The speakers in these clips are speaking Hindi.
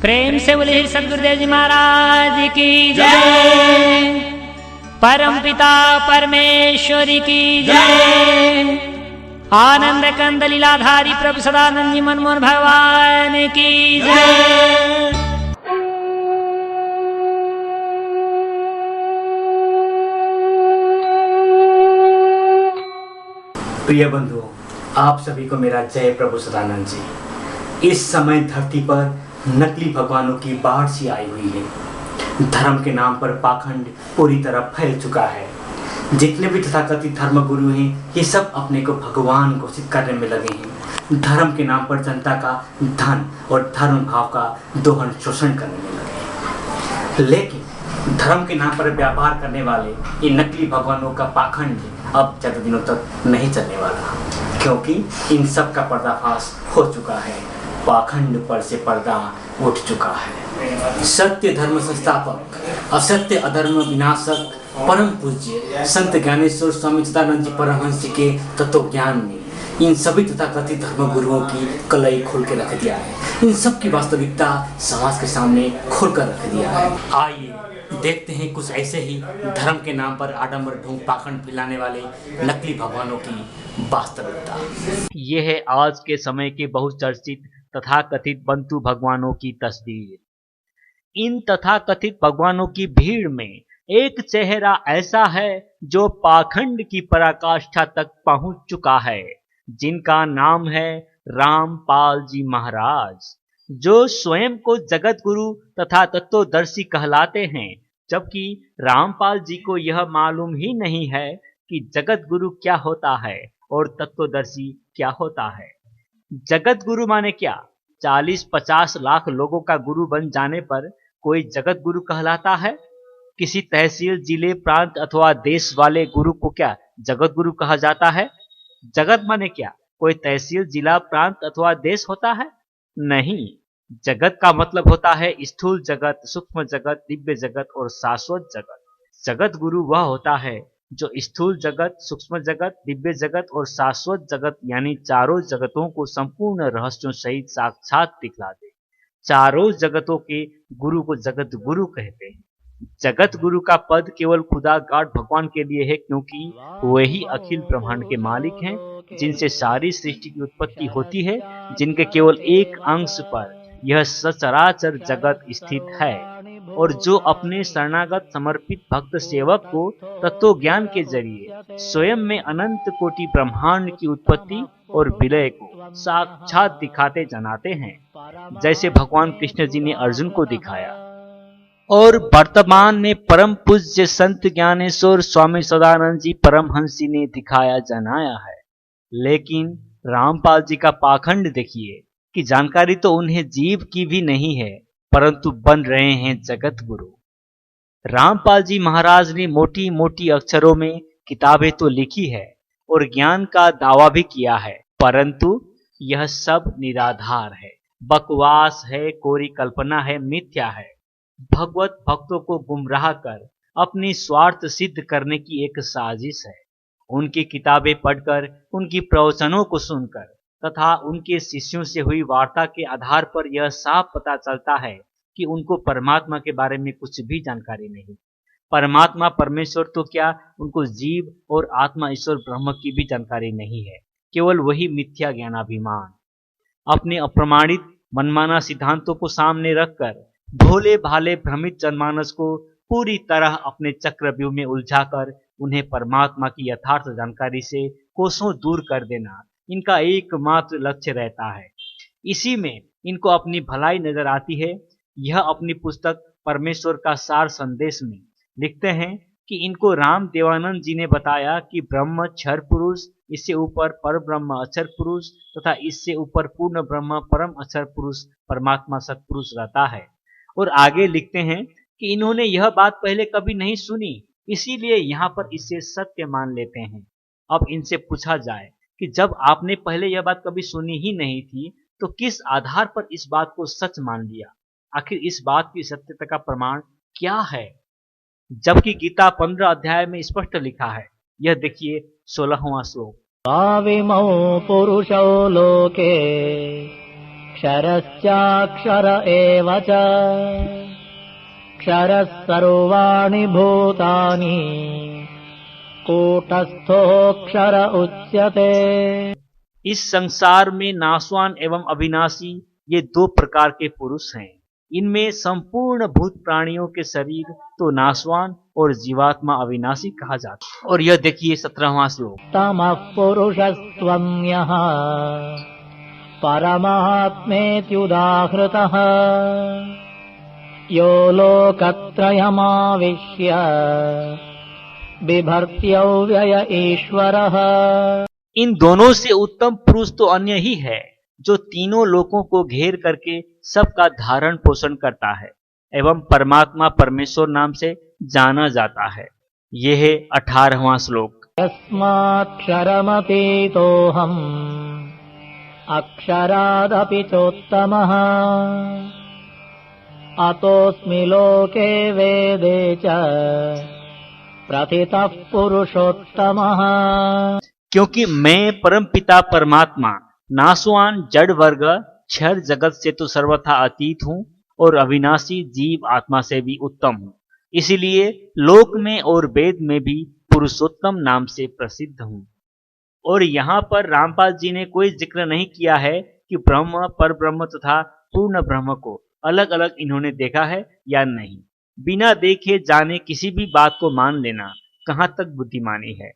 प्रेम से बोले सदगुरुदेव जी महाराज की जय। परम पिता परमेश्वरी की जय। आनंद कंद लीलाधारी प्रभु सदानंद जी मनमोहन भगवान की जय। प्रिय बंधुओं, आप सभी को मेरा जय प्रभु सदानंद जी। इस समय धरती पर नकली भगवानों की बाढ़ सी आई हुई है। धर्म के नाम पर पाखंड पूरी तरह फैल चुका है। जितने भी तथाकथित धर्म गुरु हैं, ये सब अपने को भगवान घोषित करने में लगे हैं। धर्म के नाम पर जनता का धन और धर्म भाव का दोहन शोषण करने में लगे हैं। लेकिन धर्म के नाम पर व्यापार करने वाले ये नकली भगवानों का पाखंड अब ज़्यादा दिनों तक नहीं चलने वाला, क्योंकि इन सब का पर्दाफाश हो चुका है। पाखंड पर से पर्दा उठ चुका है। सत्य धर्म संस्थापक, असत्य अधर्म विनाशक, परम पूज्य संत ज्ञानेश्वर स्वामी सदानंद जी परमहंस जी के तत्व ज्ञान ने इन सभी तथाकथित धर्म गुरुओं की कलई खोल के रख दिया है। इन सब की वास्तविकता समाज के सामने खोल कर रख दिया है। आइए देखते हैं कुछ ऐसे ही धर्म के नाम पर आडंबर ढोंग पाखंड फैलाने वाले नकली भगवानों की वास्तविकता। ये है आज के समय के बहुचर्चित तथाकथित बंतु भगवानों की तस्वीर। इन तथाकथित भगवानों की भीड़ में एक चेहरा ऐसा है जो पाखंड की पराकाष्ठा तक पहुंच चुका है, जिनका नाम है रामपाल जी महाराज, जो स्वयं को जगत गुरु तथा तत्वदर्शी कहलाते हैं, जबकि रामपाल जी को यह मालूम ही नहीं है कि जगत गुरु क्या होता है और तत्वदर्शी क्या होता है। जगत गुरु माने क्या? 40-50 लाख लोगों का गुरु बन जाने पर कोई जगत गुरु कहलाता है? किसी तहसील, जिले, प्रांत अथवा देश वाले गुरु को क्या जगत गुरु कहा जाता है? जगत माने क्या? कोई तहसील, जिला, प्रांत अथवा देश होता है? नहीं। जगत का मतलब होता है स्थूल जगत, सूक्ष्म जगत, दिव्य जगत और शाश्वत जगत। जगत गुरु वह होता है जो स्थूल जगत, सूक्ष्म जगत, दिव्य जगत और शाश्वत जगत यानी चारों जगतों को संपूर्ण रहस्यों सहित साक्षात दिखला दे। चारों जगतों के गुरु को जगत गुरु कहते हैं। जगत गुरु का पद केवल खुदा गॉड भगवान के लिए है, क्योंकि वही अखिल ब्रह्मांड के मालिक हैं, जिनसे सारी सृष्टि की उत्पत्ति होती है, जिनके केवल एक अंश पर यह सचराचर जगत स्थित है, और जो अपने शरणागत समर्पित भक्त सेवक को तत्व ज्ञान के जरिए स्वयं में अनंत कोटि ब्रह्मांड की उत्पत्ति और विलय को साक्षात दिखाते जनाते हैं, जैसे भगवान कृष्ण जी ने अर्जुन को दिखाया और वर्तमान में परम पूज्य संत ज्ञानेश्वर स्वामी सदानंद जी परमहंस जी ने दिखाया जनाया है। लेकिन रामपाल जी का पाखंड देखिए कि जानकारी तो उन्हें जीव की भी नहीं है, परंतु बन रहे हैं जगत गुरु। रामपाल जी महाराज ने मोटी मोटी अक्षरों में किताबें तो लिखी है और ज्ञान का दावा भी किया है, परंतु यह सब निराधार है, बकवास है, कोरी कल्पना है, मिथ्या है। भगवत भक्तों को गुमराह कर अपनी स्वार्थ सिद्ध करने की एक साजिश है। उनकी किताबें पढ़कर, उनकी प्रवचनों को सुनकर तथा उनके शिष्यों से हुई वार्ता के आधार पर यह साफ पता चलता है कि उनको परमात्मा के बारे में कुछ भी जानकारी नहीं। परमात्मा परमेश्वर तो क्या, उनको जीव और आत्मा ईश्वर ब्रह्म की भी जानकारी नहीं है। केवल वही मिथ्या ज्ञानाभिमान अपने अप्रमाणित मनमाना सिद्धांतों को सामने रखकर भोले भाले भ्रमित जनमानस को पूरी तरह अपने चक्रव्यूह में उलझाकर उन्हें परमात्मा की यथार्थ जानकारी से कोसों दूर कर देना इनका एकमात्र लक्ष्य रहता है। इसी में इनको अपनी भलाई नजर आती है। यह अपनी पुस्तक परमेश्वर का सार संदेश में लिखते हैं कि इनको राम देवानंद जी ने बताया कि ब्रह्म क्षर पुरुष, इससे ऊपर पर ब्रह्म अक्षर पुरुष तथा इससे ऊपर पूर्ण ब्रह्म परम अक्षर पुरुष परमात्मा सत्पुरुष रहता है। और आगे लिखते हैं कि इन्होंने यह बात पहले कभी नहीं सुनी, इसीलिए यहाँ पर इसे सत्य मान लेते हैं। अब इनसे पूछा जाए कि जब आपने पहले यह बात कभी सुनी ही नहीं थी, तो किस आधार पर इस बात को सच मान लिया? आखिर इस बात की सत्यता का प्रमाण क्या है? जबकि गीता 15 अध्याय में स्पष्ट लिखा है। यह देखिए 16वां श्लोक। भाविमो पुरुषो लोके क्षरश्चाक्षर एव च क्षरः सर्वाणि भूतानि कूटस्थोऽक्षर उच्यते। इस संसार में नाशवान एवं अविनाशी ये दो प्रकार के पुरुष हैं। इनमें संपूर्ण भूत प्राणियों के शरीर तो नाशवान और जीवात्मा अविनाशी कहा जाता है। और यह देखिए 17वां श्लोक। तमः पुरुषस्त्वन्यः परमात्मेत्युदाहृतः यो लोकत्रयमाविश्य बिभर्त्यव्यय ईश्वरः। इन दोनों से उत्तम पुरुष तो अन्य ही है, जो तीनों लोकों को घेर करके सबका धारण पोषण करता है एवं परमात्मा परमेश्वर नाम से जाना जाता है। यह है 18वां श्लोक। यस्माक्षरमतीतोऽहम् अक्षरादपि चोत्तमः अतोऽस्मि लोके वेदे च प्रथितः पुरुषोत्तमः। क्योंकि मैं परमपिता परमात्मा नाशवान जड़ वर्ग क्षर जगत से तो सर्वथा अतीत हूँ और अविनाशी जीव आत्मा से भी उत्तम हूँ, इसीलिए लोक में और वेद में भी पुरुषोत्तम नाम से प्रसिद्ध हूँ। और यहाँ पर रामपाल जी ने कोई जिक्र नहीं किया है कि ब्रह्म परब्रह्म तथा पूर्ण ब्रह्म को अलग अलग इन्होंने देखा है या नहीं। बिना देखे जाने किसी भी बात को मान लेना कहाँ तक बुद्धिमानी है,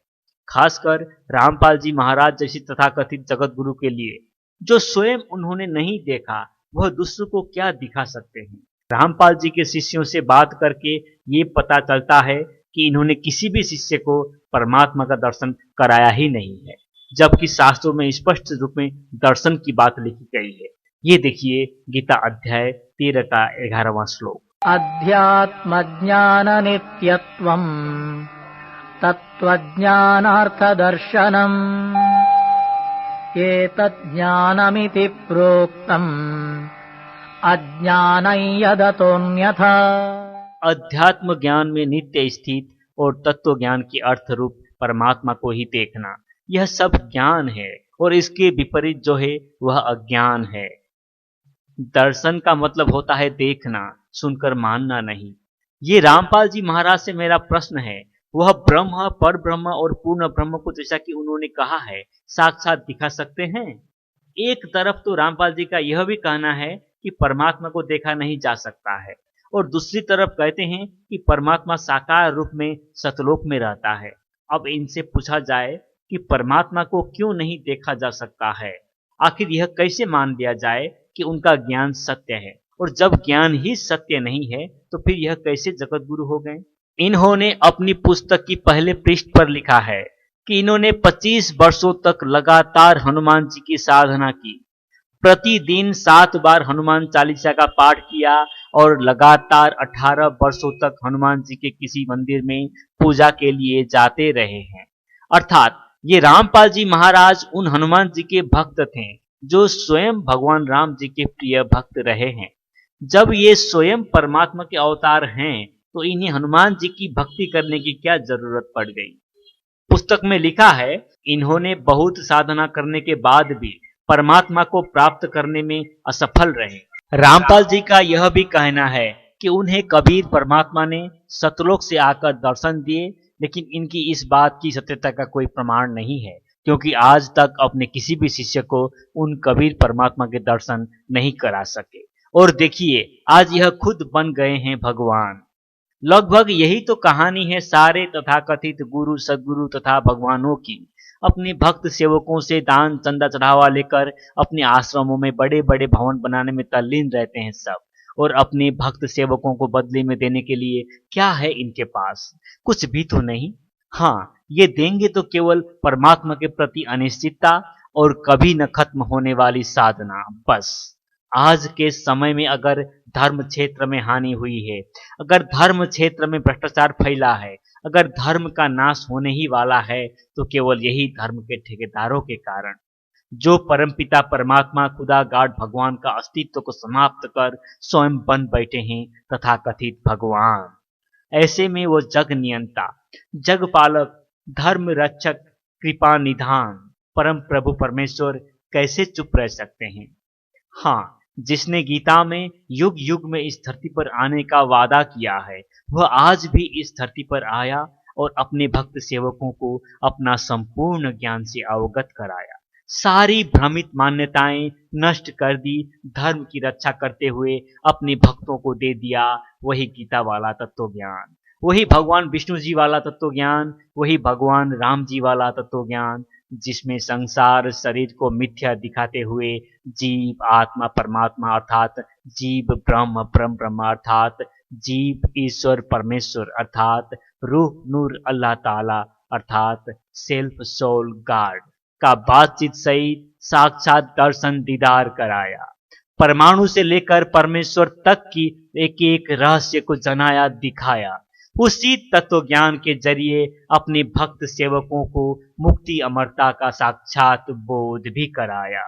खासकर रामपाल जी महाराज जैसी तथाकथित जगत गुरु के लिए। जो स्वयं उन्होंने नहीं देखा वह दूसरों को क्या दिखा सकते हैं। रामपाल जी के शिष्यों से बात करके ये पता चलता है कि इन्होंने किसी भी शिष्य को परमात्मा का दर्शन कराया ही नहीं है, जबकि शास्त्रों में स्पष्ट रूप में दर्शन की बात लिखी गई है। ये देखिए गीता अध्याय 13 का 11वां श्लोक। अध्यात्मज्ञान नित्यत्वम् तत्त्वज्ञानार्थदर्शनम् एतज्ज्ञानमिति प्रोक्तम् अज्ञानं यदतोऽन्यथा। अध्यात्म ज्ञान में नित्य स्थित और तत्व ज्ञान के अर्थ रूप परमात्मा को ही देखना, यह सब ज्ञान है और इसके विपरीत जो है वह अज्ञान है। दर्शन का मतलब होता है देखना, सुनकर मानना नहीं। ये रामपाल जी महाराज से मेरा प्रश्न है, वह ब्रह्म पर ब्रह्म और पूर्ण ब्रह्म को जैसा कि उन्होंने कहा है साक्षात दिखा सकते हैं? एक तरफ तो रामपाल जी का यह भी कहना है कि परमात्मा को देखा नहीं जा सकता है, और दूसरी तरफ कहते हैं कि परमात्मा साकार रूप में सतलोक में रहता है। अब इनसे पूछा जाए कि परमात्मा को क्यों नहीं देखा जा सकता है, आखिर यह कैसे मान लिया जाए कि उनका ज्ञान सत्य है, और जब ज्ञान ही सत्य नहीं है तो फिर यह कैसे जगत गुरु हो गए। इन्होंने अपनी पुस्तक की पहले पृष्ठ पर लिखा है कि इन्होंने 25 वर्षों तक लगातार हनुमान जी की साधना की, प्रतिदिन 7 बार हनुमान चालीसा का पाठ किया और लगातार 18 वर्षों तक हनुमान जी के किसी मंदिर में पूजा के लिए जाते रहे हैं। अर्थात ये रामपाल जी महाराज उन हनुमान जी के भक्त थे जो स्वयं भगवान राम जी के प्रिय भक्त रहे हैं। जब ये स्वयं परमात्मा के अवतार हैं तो इन्हें हनुमान जी की भक्ति करने की क्या जरूरत पड़ गई। पुस्तक में लिखा है, इन्होंने बहुत साधना करने के बाद भी परमात्मा को प्राप्त करने में असफल रहे। रामपाल जी का यह भी कहना है कि उन्हें कबीर परमात्मा ने सतलोक से आकर दर्शन दिए, लेकिन इनकी इस बात की सत्यता का कोई प्रमाण नहीं है, क्योंकि आज तक अपने किसी भी शिष्य को उन कबीर परमात्मा के दर्शन नहीं करा सके। और देखिए आज यह खुद बन गए हैं भगवान। लगभग यही तो कहानी है सारे तथाकथित गुरु सद्गुरु तथा भगवानों की। अपने भक्त सेवकों से दान चंदा चढ़ावा लेकर अपने आश्रमों में बड़े बड़े भवन बनाने में तल्लीन रहते हैं सब, और अपने भक्त सेवकों को बदले में देने के लिए क्या है इनके पास? कुछ भी तो नहीं। हाँ, ये देंगे तो केवल परमात्मा के प्रति अनिश्चितता और कभी न खत्म होने वाली साधना, बस। आज के समय में अगर धर्म क्षेत्र में हानि हुई है, अगर धर्म क्षेत्र में भ्रष्टाचार फैला है, अगर धर्म का नाश होने ही वाला है, तो केवल यही धर्म के ठेकेदारों के कारण, जो परमपिता परमात्मा खुदा गाड भगवान का अस्तित्व को समाप्त कर स्वयं बन बैठे हैं तथाकथित भगवान। ऐसे में वो जग नियंता, जग पालक, धर्म रक्षक, कृपा निधान परम प्रभु परमेश्वर कैसे चुप रह सकते हैं? हाँ, जिसने गीता में युग युग में इस धरती पर आने का वादा किया है, वह आज भी इस धरती पर आया और अपने भक्त सेवकों को अपना संपूर्ण ज्ञान से अवगत कराया। सारी भ्रमित मान्यताएं नष्ट कर दी, धर्म की रक्षा करते हुए अपने भक्तों को दे दिया वही गीता वाला तत्व ज्ञान, वही भगवान विष्णु जी वाला तत्व ज्ञान, वही भगवान राम जी वाला तत्व ज्ञान, जिसमें संसार शरीर को मिथ्या दिखाते हुए जीव आत्मा परमात्मा अर्थात जीव ब्रह्म ब्रह्म ब्रह्म अर्थात जीव ईश्वर परमेश्वर अर्थात रूह नूर अल्लाह ताला अर्थात सेल्फ सोल गॉड का बातचीत सहित साक्षात दर्शन दीदार कराया। परमाणु से लेकर परमेश्वर तक की एक एक रहस्य को जनाया दिखाया। उसी तत्व ज्ञान के जरिए अपने भक्त सेवकों को मुक्ति अमरता का साक्षात बोध भी कराया।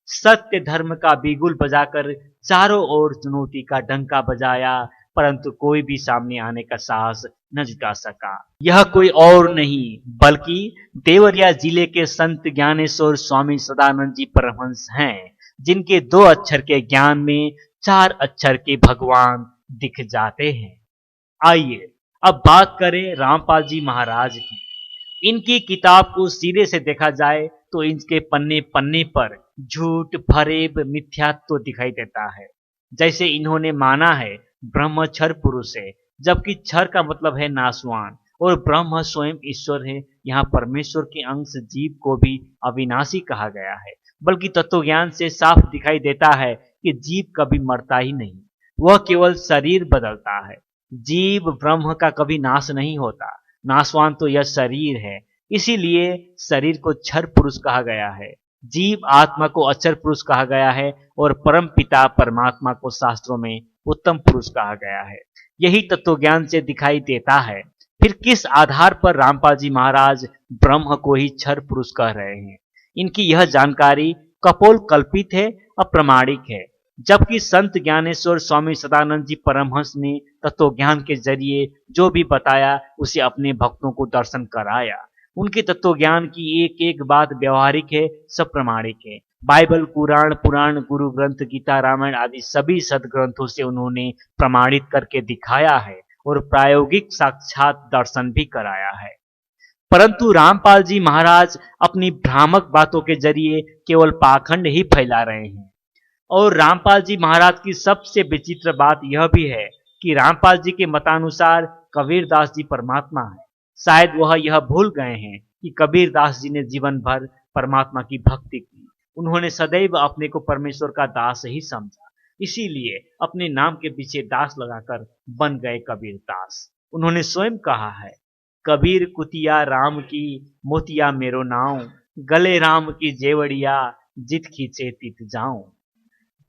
सत्य धर्म का बिगुल बजाकर चारों ओर चुनौती का डंका बजाया, परंतु कोई भी सामने आने का साहस न जुटा सका। यह कोई और नहीं बल्कि देवरिया जिले के संत ज्ञानेश्वर स्वामी सदानंद जी परमहंस हैं, जिनके 2 अक्षर के ज्ञान में 4 अक्षर के भगवान दिख जाते हैं। आइए अब बात करें रामपाल जी महाराज की। इनकी किताब को सिरे से देखा जाए तो इनके पन्ने पन्ने पर झूठ फरेब मिथ्यात्व दिखाई देता है। जैसे इन्होंने माना है ब्रह्म क्षर पुरुष है, जबकि क्षर का मतलब है नाशवान और ब्रह्म स्वयं ईश्वर है। यहाँ परमेश्वर के अंश जीव को भी अविनाशी कहा गया है, बल्कि तत्वज्ञान से साफ दिखाई देता है कि जीव कभी मरता ही नहीं, वह केवल शरीर बदलता है। जीव ब्रह्म का कभी नाश नहीं होता, नाशवान तो यह शरीर है, इसीलिए शरीर को क्षर पुरुष कहा गया है। जीव आत्मा को अक्षर पुरुष कहा गया है और परम पिता परमात्मा को शास्त्रों में उत्तम पुरुष कहा गया है। यही तत्वज्ञान से दिखाई देता है। फिर किस आधार पर रामपाल जी महाराज ब्रह्म को ही क्षर पुरुष कह रहे हैं? इनकी यह जानकारी कपोल कल्पित है, अप्रमाणिक है, जबकि संत ज्ञानेश्वर स्वामी सदानंद जी परमहंस ने तत्वज्ञान के जरिए जो भी बताया उसे अपने भक्तों को दर्शन कराया। उनके तत्वज्ञान की एक एक बात व्यवहारिक है, सब प्रमाणिक है। बाइबल, कुरान, पुराण, गुरु ग्रंथ, गीता, रामायण आदि सभी सदग्रंथों से उन्होंने प्रमाणित करके दिखाया है और प्रायोगिक साक्षात दर्शन भी कराया है। परंतु रामपाल जी महाराज अपनी भ्रामक बातों के जरिए केवल पाखंड ही फैला रहे हैं। और रामपाल जी महाराज की सबसे विचित्र बात यह भी है कि रामपाल जी के मतानुसार कबीरदास जी परमात्मा है। शायद वह यह भूल गए हैं कि कबीरदास जी ने जीवन भर परमात्मा की भक्ति की। उन्होंने सदैव अपने को परमेश्वर का दास ही समझा, इसीलिए अपने नाम के पीछे दास लगाकर बन गए कबीरदास। उन्होंने स्वयं कहा है, कबीर कुतिया राम की मोतिया मेरो नाव, गले राम की जेवड़िया जित खींचे तित जाऊं।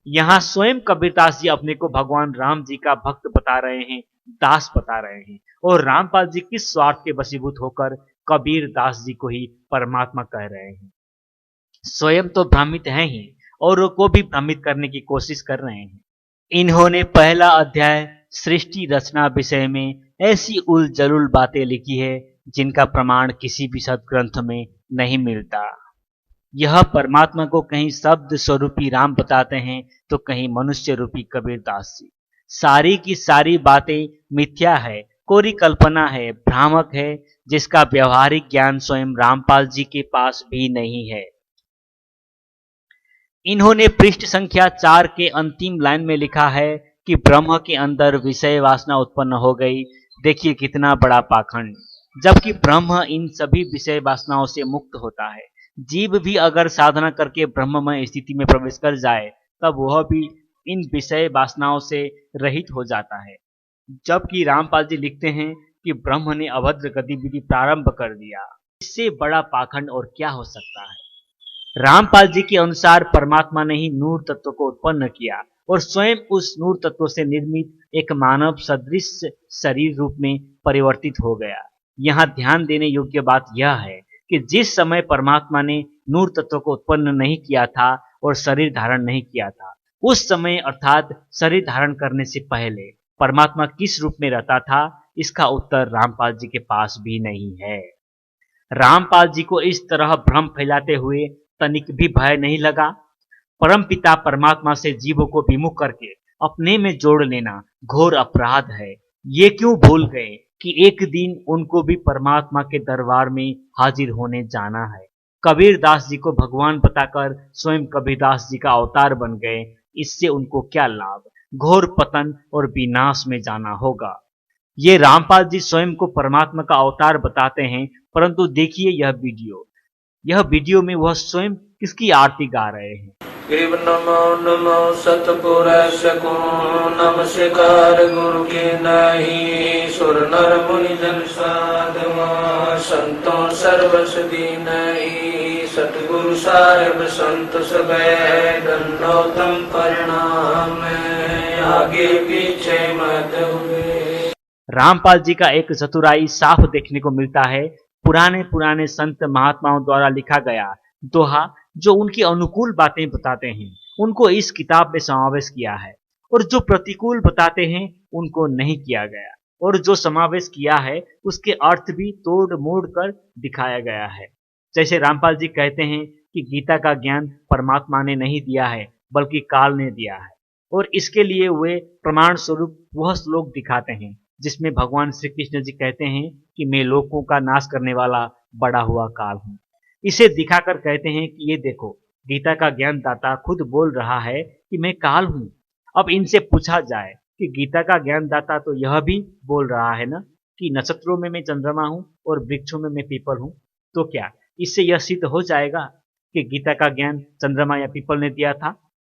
यहाँ स्वयं कबीरदास जी अपने को भगवान राम जी का भक्त बता रहे हैं, दास बता रहे हैं, और रामपाल जी किस स्वार्थ के वशीभूत होकर कबीरदास जी को ही परमात्मा कह रहे हैं। स्वयं तो भ्रमित हैं ही और को भी भ्रमित करने की कोशिश कर रहे हैं। इन्होंने पहला अध्याय सृष्टि रचना विषय में ऐसी उल जलुल बातें लिखी है जिनका प्रमाण किसी भी सदग्रंथ में नहीं मिलता। यह परमात्मा को कहीं शब्द स्वरूपी राम बताते हैं तो कहीं मनुष्य रूपी कबीरदास जी। सारी की सारी बातें मिथ्या है, कोरी कल्पना है, भ्रामक है, जिसका व्यवहारिक ज्ञान स्वयं रामपाल जी के पास भी नहीं है। इन्होंने पृष्ठ संख्या 4 के अंतिम लाइन में लिखा है कि ब्रह्म के अंदर विषय वासना उत्पन्न हो गई। देखिए कितना बड़ा पाखंड, जबकि ब्रह्म इन सभी विषय वासनाओं से मुक्त होता है। जीव भी अगर साधना करके ब्रह्ममय स्थिति में प्रवेश कर जाए तब वह भी इन विषय वासनाओं से रहित हो जाता है। जबकि रामपाल जी लिखते हैं कि ब्रह्म ने अभद्र गतिविधि प्रारंभ कर दिया। इससे बड़ा पाखंड और क्या हो सकता है? रामपाल जी के अनुसार परमात्मा ने ही नूर तत्व को उत्पन्न किया और स्वयं उस नूर तत्व से निर्मित एक मानव सदृश शरीर रूप में परिवर्तित हो गया। यहाँ ध्यान देने योग्य बात यह है कि जिस समय परमात्मा ने नूर तत्व को उत्पन्न नहीं किया था और शरीर धारण नहीं किया था, उस समय अर्थात शरीर धारण करने से पहले परमात्मा किस रूप में रहता था, इसका उत्तर रामपाल जी के पास भी नहीं है। रामपाल जी को इस तरह भ्रम फैलाते हुए तनिक भी भय नहीं लगा। परमपिता परमात्मा से जीवों को विमुख करके अपने में जोड़ लेना घोर अपराध है। ये क्यों भूल गए कि एक दिन उनको भी परमात्मा के दरबार में हाजिर होने जाना है। कबीरदास जी को भगवान बताकर स्वयं कबीरदास जी का अवतार बन गए, इससे उनको क्या लाभ? घोर पतन और विनाश में जाना होगा। ये रामपाल जी स्वयं को परमात्मा का अवतार बताते हैं, परंतु देखिए यह वीडियो में वह स्वयं किसकी आरती गा रहे हैं। शिव नमो नमो सतपुरुष को नमस्कार गुरु के नहीं सुर नर मुनि जन साधवा संतों सर्वसदी नहीं सतगुरु साहेब संत सब दंडोतम परिणाम आगे पीछे मत हुए। रामपाल जी का एक चतुराई साफ देखने को मिलता है। पुराने संत महात्माओं द्वारा लिखा गया दोहा जो उनकी अनुकूल बातें बताते हैं उनको इस किताब में समावेश किया है, और जो प्रतिकूल बताते हैं उनको नहीं किया गया, और जो समावेश किया है उसके अर्थ भी तोड़ मोड़ कर दिखाया गया है। जैसे रामपाल जी कहते हैं कि गीता का ज्ञान परमात्मा ने नहीं दिया है बल्कि काल ने दिया है, और इसके लिए वे प्रमाण स्वरूप वह श्लोक दिखाते हैं जिसमें भगवान श्री कृष्ण जी कहते हैं कि मैं लोकों का नाश करने वाला बड़ा हुआ काल हूँ। इसे दिखाकर कहते हैं कि ये देखो, गीता का ज्ञान दाता खुद बोल रहा है कि मैं काल हूँ। अब इनसे पूछा जाए कि गीता का ज्ञान दाता तो यह भी बोल रहा है ना कि नक्षत्रों में मैं चंद्रमा हूँ और वृक्षों में मैं पीपल हूँ, तो क्या इससे यह सिद्ध हो जाएगा कि गीता का ज्ञान चंद्रमा या पीपल ने दिया था?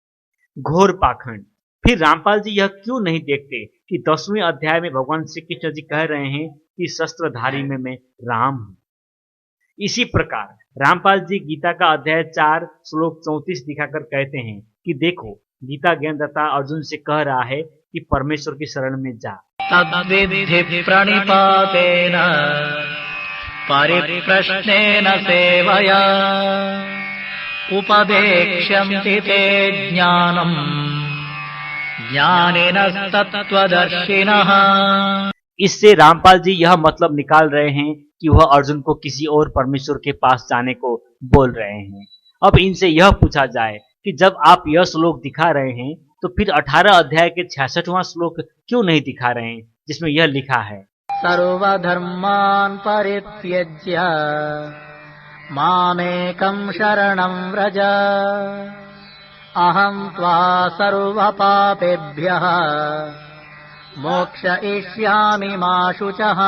घोर पाखंड। फिर रामपाल जी यह क्यों नहीं देखते कि 10वें अध्याय में भगवान श्री कृष्ण जी कह रहे हैं कि शस्त्रधारी में मैं राम हूं। इसी प्रकार रामपाल जी गीता का अध्याय 4 श्लोक 34 दिखाकर कहते हैं कि देखो, गीता ज्ञानदाता अर्जुन से कह रहा है कि परमेश्वर की शरण में जा। तद्विद्धि प्रणिपातेन परिप्रश्नेन सेवया उपदेक्ष्यन्ति ते ज्ञानम् ज्ञानिनस्तत्त्वदर्शिनः। इससे रामपाल जी यह मतलब निकाल रहे हैं कि वह अर्जुन को किसी और परमेश्वर के पास जाने को बोल रहे हैं। अब इनसे यह पूछा जाए कि जब आप यह श्लोक दिखा रहे हैं तो फिर 18 अध्याय के 66वां श्लोक क्यों नहीं दिखा रहे हैं जिसमें यह लिखा है, सर्वधर्मान् परित्यज्य मामेकं शरणं व्रज अहं त्वा सर्वपापेभ्यः मोक्षयिष्यामि मा शुचः।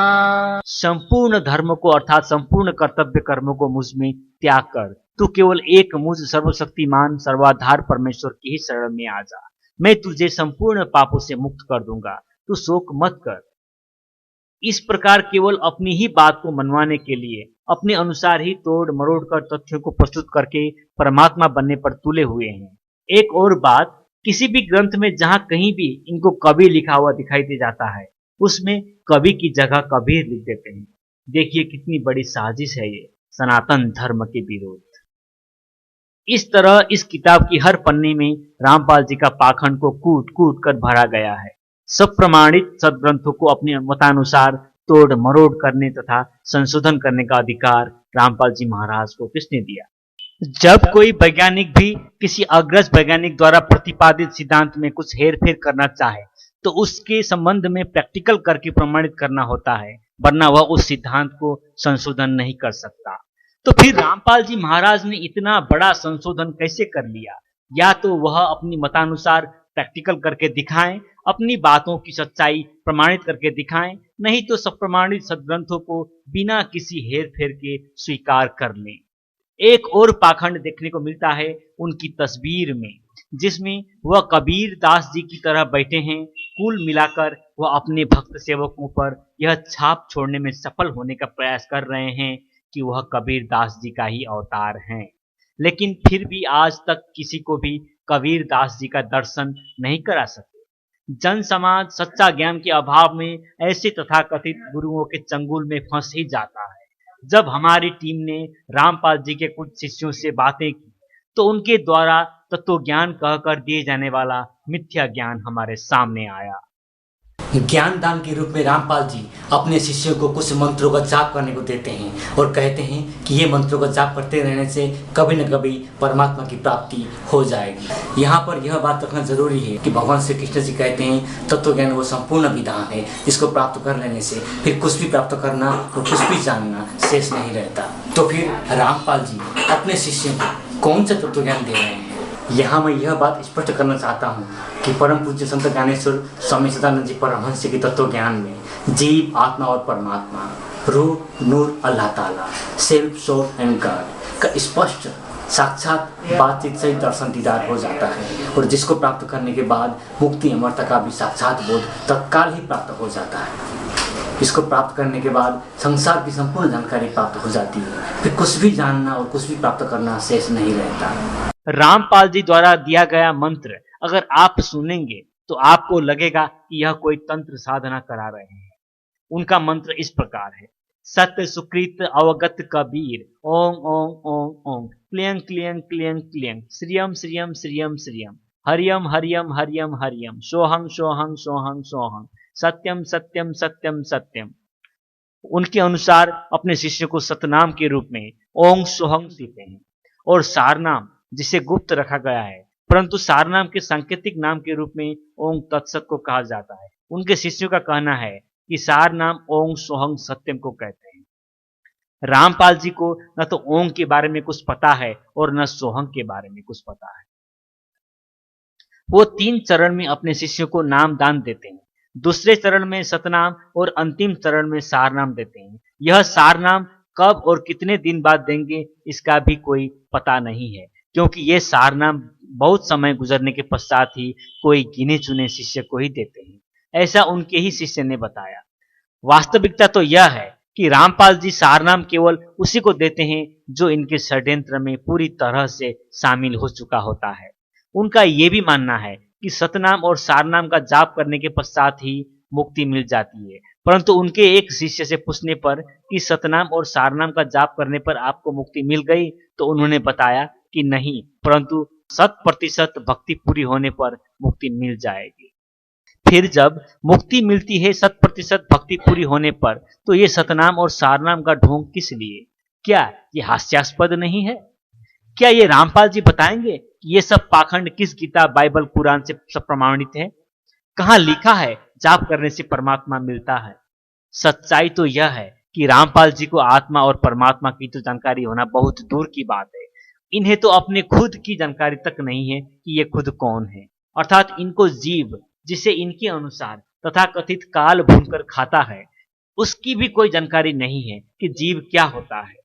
संपूर्ण धर्म को अर्थात संपूर्ण कर्तव्य कर्मों को मुझ में त्याग कर तू केवल एक मुझ सर्वशक्तिमान सर्वाधार परमेश्वर की ही शरण में आ जा। मैं तुझे संपूर्ण पापों से मुक्त कर दूंगा, तू शोक मत कर। इस प्रकार केवल अपनी ही बात को मनवाने के लिए अपने अनुसार ही तोड़ मरोड़ कर तथ्यों को प्रस्तुत करके परमात्मा बनने पर तुले हुए हैं। एक और बात, किसी भी ग्रंथ में जहां कहीं भी इनको कबीर लिखा हुआ दिखाई दे जाता है उसमें कवि की जगह कबीर लिख देते हैं। देखिए कितनी बड़ी साजिश है ये सनातन धर्म के विरोध। इस तरह इस किताब की हर पन्ने में रामपाल जी का पाखंड को कूट कूट कर भरा गया है। सब प्रमाणित सदग्रंथों को अपने मतानुसार तोड़ मरोड़ करने तथा संशोधन करने का अधिकार रामपाल जी महाराज को किसने दिया? जब कोई वैज्ञानिक भी किसी अग्रज वैज्ञानिक द्वारा प्रतिपादित सिद्धांत में कुछ हेरफेर करना चाहे तो उसके संबंध में प्रैक्टिकल करके प्रमाणित करना होता है, वरना वह उस सिद्धांत को संशोधन नहीं कर सकता। तो फिर रामपाल जी महाराज ने इतना बड़ा संशोधन कैसे कर लिया? या तो वह अपनी मतानुसार प्रैक्टिकल करके दिखाएं, अपनी बातों की सच्चाई प्रमाणित करके दिखाएं, नहीं तो सब प्रमाणित सदग्रंथों को बिना किसी हेरफेर के स्वीकार कर लें। एक और पाखंड देखने को मिलता है उनकी तस्वीर में, जिसमें वह कबीर दास जी की तरह बैठे हैं। कुल मिलाकर वह अपने भक्त सेवकों पर यह छाप छोड़ने में सफल होने का प्रयास कर रहे हैं कि वह कबीर दास जी का ही अवतार हैं। लेकिन फिर भी आज तक किसी को भी कबीर दास जी का दर्शन नहीं करा सके। जन समाज सच्चा ज्ञान के अभाव में ऐसे तथाकथित गुरुओं के चंगुल में फंस ही जाता है। जब हमारी टीम ने रामपाल जी के कुछ शिष्यों से बातें की तो उनके द्वारा तत्व ज्ञान कहकर दिए जाने वाला मिथ्या ज्ञान हमारे सामने आया। ज्ञान दान के रूप में रामपाल जी अपने शिष्यों को कुछ मंत्रों का जाप करने को देते हैं और कहते हैं कि ये मंत्रों का जाप करते रहने से कभी न कभी परमात्मा की प्राप्ति हो जाएगी। यहाँ पर यह बात रखना जरूरी है कि भगवान श्री कृष्ण जी कहते हैं तत्व ज्ञान वो संपूर्ण विधान है जिसको प्राप्त कर लेने से फिर कुछ भी प्राप्त करना और कुछ भी जानना शेष नहीं रहता। तो फिर रामपाल जी अपने शिष्यों को कौन सा तत्व ज्ञान दे रहे हैं? यहाँ मैं यह बात स्पष्ट करना चाहता हूँ कि परम पूज्य संत ज्ञानेश्वर स्वामी सदानंद जी परमहंस के तत्व ज्ञान में जीव, आत्मा और परमात्मा, रूह, नूर, अल्लाह ताला, सेल्फ, सोल एंड गॉड का स्पष्ट साक्षात बातचीत से दर्शन दीदार हो जाता है और जिसको प्राप्त करने के बाद मुक्ति अमरता का भी साक्षात बोध तत्काल ही प्राप्त हो जाता है। इसको प्राप्त करने के बाद संसार की संपूर्ण जानकारी प्राप्त हो जाती है, फिर कुछ भी जानना और कुछ भी प्राप्त करना शेष नहीं रहता। रामपाल जी द्वारा दिया गया मंत्र अगर आप सुनेंगे तो आपको लगेगा कि यह कोई तंत्र साधना करा रहे हैं। उनका मंत्र इस प्रकार है: सत्य सुकृत अवगत कबीर, ओम ओम ओम ओम, क्लियं क्लियं क्लियं क्लियं, श्रियम श्रियम श्रियम श्रियम, हरियम हरियम हरियम हरियम, सोहं सोहं सोहं सोहं, सत्यम सत्यम सत्यम सत्यम। उनके अनुसार अपने शिष्य को सतनाम के रूप में ओम सोहं देते हैं और सारनाम जिसे गुप्त रखा गया है परंतु सारनाम के सांकेतिक नाम के रूप में ओम तत्सत को कहा जाता है। उनके शिष्यों का कहना है कि सारनाम ओम सोहं सत्यम को कहते हैं। रामपाल जी को न तो ओम के बारे में कुछ पता है और न सोहं के बारे में कुछ पता है। वो 3 चरण में अपने शिष्यों को नाम दान देते हैं। दूसरे चरण में सतनाम और अंतिम चरण में सारनाम देते हैं। यह सारनाम कब और कितने दिन बाद देंगे इसका भी कोई पता नहीं है, क्योंकि ये सारनाम बहुत समय गुजरने के पश्चात ही कोई गिने चुने शिष्य को ही देते हैं। ऐसा उनके ही शिष्य ने बताया। वास्तविकता तो यह है कि रामपाल जी सारनाम केवल उसी को देते हैं जो इनके षड्यंत्र में पूरी तरह से शामिल हो चुका होता है। उनका ये भी मानना है कि सतनाम और सारनाम का जाप करने के पश्चात ही मुक्ति मिल जाती है, परंतु उनके एक शिष्य से पूछने पर कि सतनाम और सारनाम का जाप करने पर आपको मुक्ति मिल गई, तो उन्होंने बताया कि नहीं, परंतु 100% भक्ति पूरी होने पर मुक्ति मिल जाएगी। फिर जब मुक्ति मिलती है 100% भक्ति पूरी होने पर, तो ये सतनाम और सारनाम का ढोंग किस लिए? क्या ये हास्यास्पद नहीं है? क्या ये रामपाल जी बताएंगे कि ये सब पाखंड किस गीता, बाइबल, कुरान से सब प्रमाणित है? कहाँ लिखा है जाप करने से परमात्मा मिलता है? सच्चाई तो यह है कि रामपाल जी को आत्मा और परमात्मा की तो जानकारी होना बहुत दूर की बात है। इन्हें तो अपने खुद की जानकारी तक नहीं है कि ये खुद कौन है, अर्थात इनको जीव, जिसे इनके अनुसार तथा कथित काल भूनकर खाता है, उसकी भी कोई जानकारी नहीं है कि जीव क्या होता है।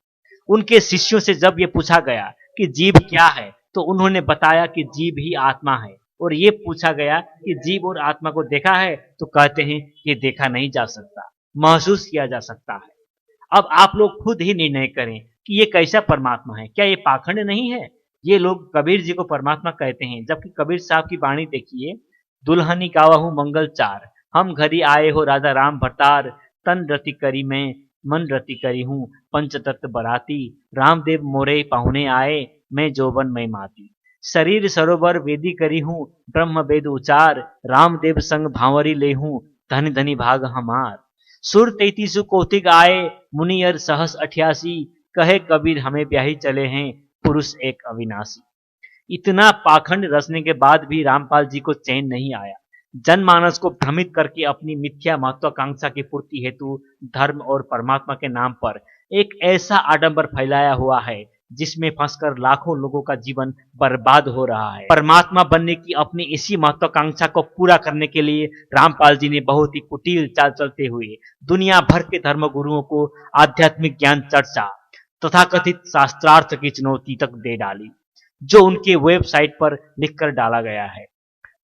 उनके शिष्यों से जब ये पूछा गया कि जीव क्या है, तो उन्होंने बताया कि जीव ही आत्मा है, और ये पूछा गया कि जीव और आत्मा को देखा है, तो कहते हैं ये देखा नहीं जा सकता, महसूस किया जा सकता है। अब आप लोग खुद ही निर्णय करें कि ये कैसा परमात्मा है। क्या ये पाखंड नहीं है? ये लोग कबीर जी को परमात्मा कहते हैं, जबकि कबीर साहब की वाणी देखिए, दुल्हनी गावहु मंगल चार, हम घरी आए हो राजा राम भरतार, तन रति करी मैं मन रति करी हूँ, पंचतत्व बराती, रामदेव मोरे पाहुने आए, मैं जोबन मैं माती, शरीर सरोवर वेदी करी हूँ, ब्रह्म वेद उचार, रामदेव संग भांवरी ले हूँ, धन धनी भाग हमार, सुर 33 कौतिक आए, मुनियर सहस 88, कहे कबीर हमें ब्याही चले हैं, पुरुष एक अविनाशी। इतना पाखंड रचने के बाद भी रामपाल जी को चैन नहीं आया। जनमानस को भ्रमित करके अपनी मिथ्या महत्वाकांक्षा की पूर्ति हेतु धर्म और परमात्मा के नाम पर एक ऐसा आडंबर फैलाया हुआ है जिसमें फंसकर लाखों लोगों का जीवन बर्बाद हो रहा है। परमात्मा बनने की अपनी इसी महत्वाकांक्षा को पूरा करने के लिए रामपाल जी ने बहुत ही कुटिल चाल चलते हुए दुनिया भर के धर्म गुरुओं को आध्यात्मिक ज्ञान चर्चा तथा कथित शास्त्रार्थ की चुनौती तक दे डाली, जो उनके वेबसाइट पर लिखकर डाला गया है।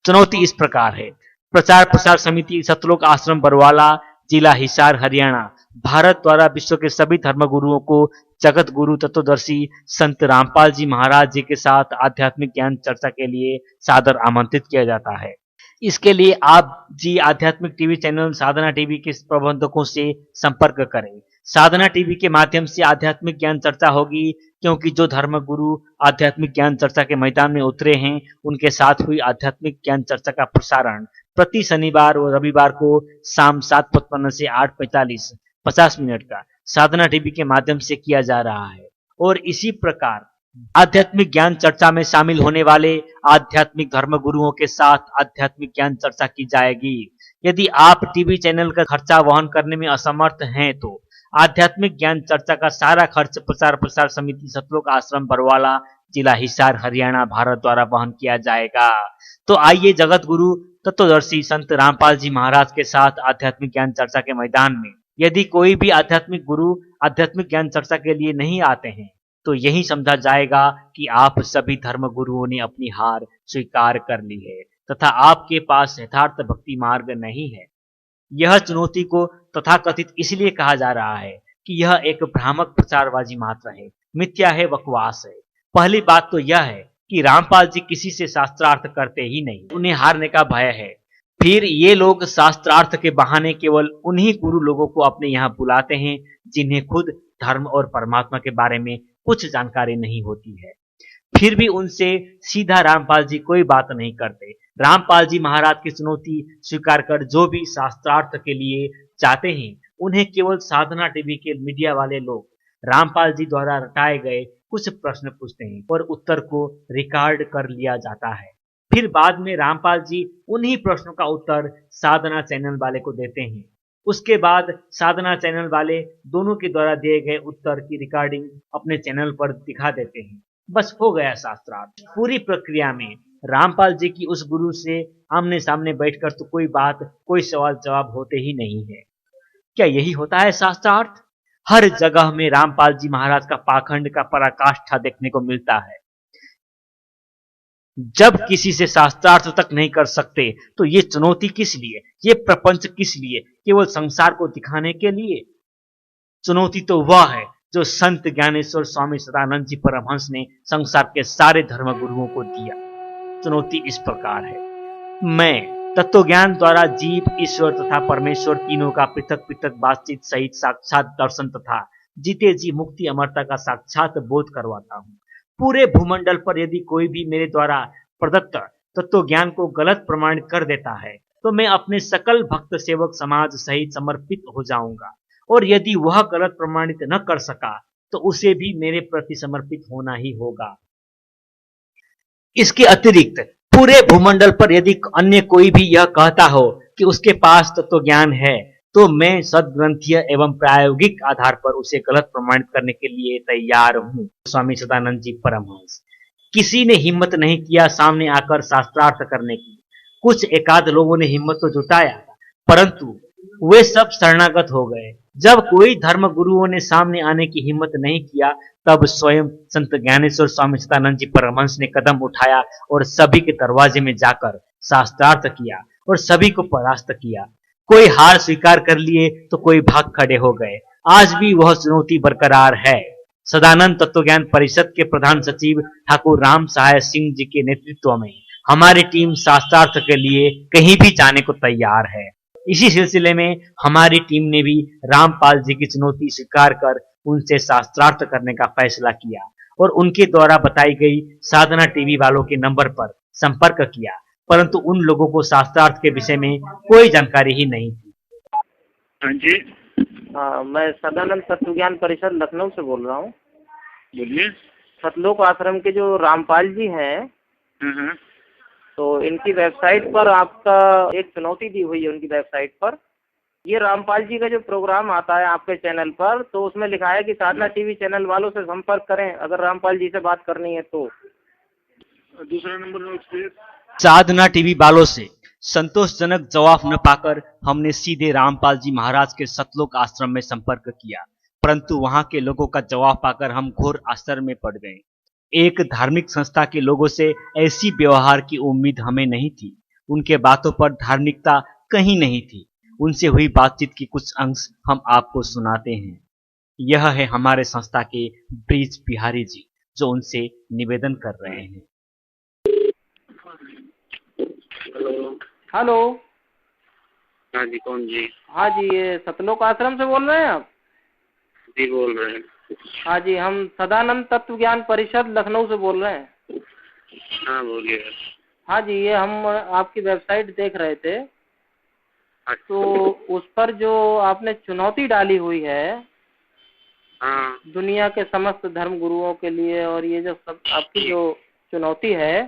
चुनौती इस प्रकार है: प्रचार प्रसार समिति, सतलोक आश्रम बरवाला, जिला हिसार, हरियाणा, भारत द्वारा विश्व के सभी धर्मगुरुओं को जगत गुरु तत्वदर्शी संत रामपाल जी महाराज जी के साथ आध्यात्मिक ज्ञान चर्चा के लिए सादर आमंत्रित किया जाता है। इसके लिए आप जी आध्यात्मिक टीवी चैनल साधना टीवी के प्रबंधकों से संपर्क करें। साधना टीवी के माध्यम से आध्यात्मिक ज्ञान चर्चा होगी, क्योंकि जो धर्म गुरु आध्यात्मिक ज्ञान चर्चा के मैदान में उतरे हैं, उनके साथ हुई आध्यात्मिक ज्ञान चर्चा का प्रसारण प्रति शनिवार और रविवार को शाम 7:55 से 8:45 50 मिनट का साधना टीवी के माध्यम से किया जा रहा है। और इसी प्रकार आध्यात्मिक ज्ञान चर्चा में शामिल होने वाले आध्यात्मिक धर्म गुरुओं के साथ आध्यात्मिक ज्ञान चर्चा की जाएगी। यदि आप टीवी चैनल का खर्चा वहन करने में असमर्थ हैं तो आध्यात्मिक ज्ञान चर्चा का सारा खर्च प्रचार प्रसार समिति सतलोक आश्रम बरवाला, जिला हिसार, हरियाणा, भारत द्वारा वहन किया जाएगा। तो आइए जगत गुरु तत्वदर्शी संत रामपाल जी महाराज के साथ आध्यात्मिक ज्ञान चर्चा के मैदान में। यदि कोई भी आध्यात्मिक गुरु आध्यात्मिक ज्ञान चर्चा के लिए नहीं आते हैं तो यही समझा जाएगा कि आप सभी धर्म गुरुओं ने अपनी हार स्वीकार कर ली है तथा आपके पास यथार्थ भक्ति मार्ग नहीं है। यह चुनौती को तथाकथित इसलिए कहा जा रहा है कि यह एक भ्रामक प्रचारबाजी मात्र है, मिथ्या है, बकवास है। पहली बात तो यह है कि रामपाल जी किसी से शास्त्रार्थ करते ही नहीं, उन्हें हारने का भय है। फिर ये लोग शास्त्रार्थ के बहाने केवल उन्हीं गुरु लोगों को अपने यहाँ बुलाते हैं जिन्हें खुद धर्म और परमात्मा के बारे में कुछ जानकारी नहीं होती है। फिर भी उनसे सीधा रामपाल जी कोई बात नहीं करते। रामपाल जी महाराज की चुनौती स्वीकार कर जो भी शास्त्रार्थ के लिए चाहते हैं उन्हें केवल साधना टीवी के मीडिया वाले लोग रामपाल जी द्वारा रटाए गए कुछ प्रश्न पूछते हैं और उत्तर को रिकॉर्ड कर लिया जाता है। फिर बाद में रामपाल जी उन्हीं प्रश्नों का उत्तर साधना चैनल वाले को देते हैं। उसके बाद साधना चैनल वाले दोनों के द्वारा दिए गए उत्तर की रिकॉर्डिंग अपने चैनल पर दिखा देते हैं। बस हो गया शास्त्रार्थ। पूरी प्रक्रिया में रामपाल जी की उस गुरु से आमने सामने बैठकर तो कोई बात, कोई सवाल जवाब होते ही नहीं है। क्या यही होता है शास्त्रार्थ? हर जगह में रामपाल जी महाराज का पाखंड का पराकाष्ठा देखने को मिलता है। जब किसी से शास्त्रार्थ तक नहीं कर सकते तो ये चुनौती किस लिए, ये प्रपंच किस लिए? केवल संसार को दिखाने के लिए? चुनौती तो वह है जो संत ज्ञानेश्वर स्वामी सदानंद जी परमहंस ने संसार के सारे धर्म गुरुओं को दिया। चुनौती इस प्रकार है, मैं तत्व ज्ञान द्वारा जीव, ईश्वर तथा परमेश्वर तीनों का पृथक पृथक बातचीत सहित साक्षात दर्शन तथा जीते जी मुक्ति अमरता का साक्षात बोध करवाता हूँ। पूरे भूमंडल पर यदि कोई भी मेरे द्वारा प्रदत्त तत्व ज्ञान को गलत प्रमाणित कर देता है तो मैं अपने सकल भक्त सेवक समाज सहित समर्पित हो जाऊंगा, और यदि वह गलत प्रमाणित न कर सका तो उसे भी मेरे प्रति समर्पित होना ही होगा। इसके अतिरिक्त पूरे भूमंडल पर यदि अन्य कोई भी यह कहता हो कि उसके पास तत्व ज्ञान है तो मैं सदग्रंथीय एवं प्रायोगिक आधार पर उसे गलत प्रमाणित करने के लिए तैयार हूँ। स्वामी सदानंद जी परमहंस। किसी ने हिम्मत नहीं किया सामने आकर शास्त्रार्थ करने की। कुछ एकाध लोगों ने हिम्मत तो जुटाया परंतु वे सब शरणागत हो गए। जब कोई धर्म गुरुओं ने सामने आने की हिम्मत नहीं किया तब स्वयं संत ज्ञानेश्वर स्वामी सदानंद जी परमहंस ने कदम उठाया और सभी के दरवाजे में जाकर शास्त्रार्थ किया और सभी को परास्त किया। कोई हार स्वीकार कर लिए तो कोई भाग खड़े हो गए। आज भी वह चुनौती बरकरार है। सदानंद तत्वज्ञान परिषद के प्रधान सचिव ठाकुर राम सहाय सिंह जी के नेतृत्व में हमारी टीम शास्त्रार्थ के लिए कहीं भी जाने को तैयार है। इसी सिलसिले में हमारी टीम ने भी रामपाल जी की चुनौती स्वीकार कर उनसे शास्त्रार्थ करने का फैसला किया और उनके द्वारा बताई गई साधना टीवी वालों के नंबर पर संपर्क किया, परंतु उन लोगों को शास्त्रार्थ के विषय में कोई जानकारी ही नहीं थी। हाँ जी, मैं सदानंद तत्वज्ञान परिषद लखनऊ से बोल रहा हूँ। बोलिए। सतलोक आश्रम के जो रामपाल जी हैं, तो इनकी वेबसाइट पर आपका एक चुनौती दी हुई है। उनकी वेबसाइट पर ये रामपाल जी का जो प्रोग्राम आता है आपके चैनल पर, तो उसमें लिखा है कि साधना टीवी चैनल वालों से संपर्क करें अगर रामपाल जी से बात करनी है तो। दूसरा नंबर नोट कीजिए। साधना टीवी वालों से संतोषजनक जवाब न पाकर हमने सीधे रामपाल जी महाराज के सतलोक आश्रम में संपर्क किया, परंतु वहां के लोगों का जवाब पाकर हम घोर आश्चर्य में पड़ गए। एक धार्मिक संस्था के लोगों से ऐसी व्यवहार की उम्मीद हमें नहीं थी। उनके बातों पर धार्मिकता कहीं नहीं थी। उनसे हुई बातचीत की कुछ अंश हम आपको सुनाते हैं। यह है हमारे संस्था के ब्रिज बिहारी जी जो उनसे निवेदन कर रहे हैं। हेलो। हाँ जी, कौन जी? हाँ जी, ये सतलोक आश्रम से बोल रहे हैं आप? जी बोल रहे हैं। हाँ जी, हम सदानंद तत्व ज्ञान परिषद लखनऊ से बोल रहे हैं। हाँ बोलिए। हाँ जी, ये हम आपकी वेबसाइट देख रहे थे, अच्छा। तो उस पर जो आपने चुनौती डाली हुई है हाँ दुनिया के समस्त धर्म गुरुओं के लिए, और ये जो सब आपकी जो चुनौती है,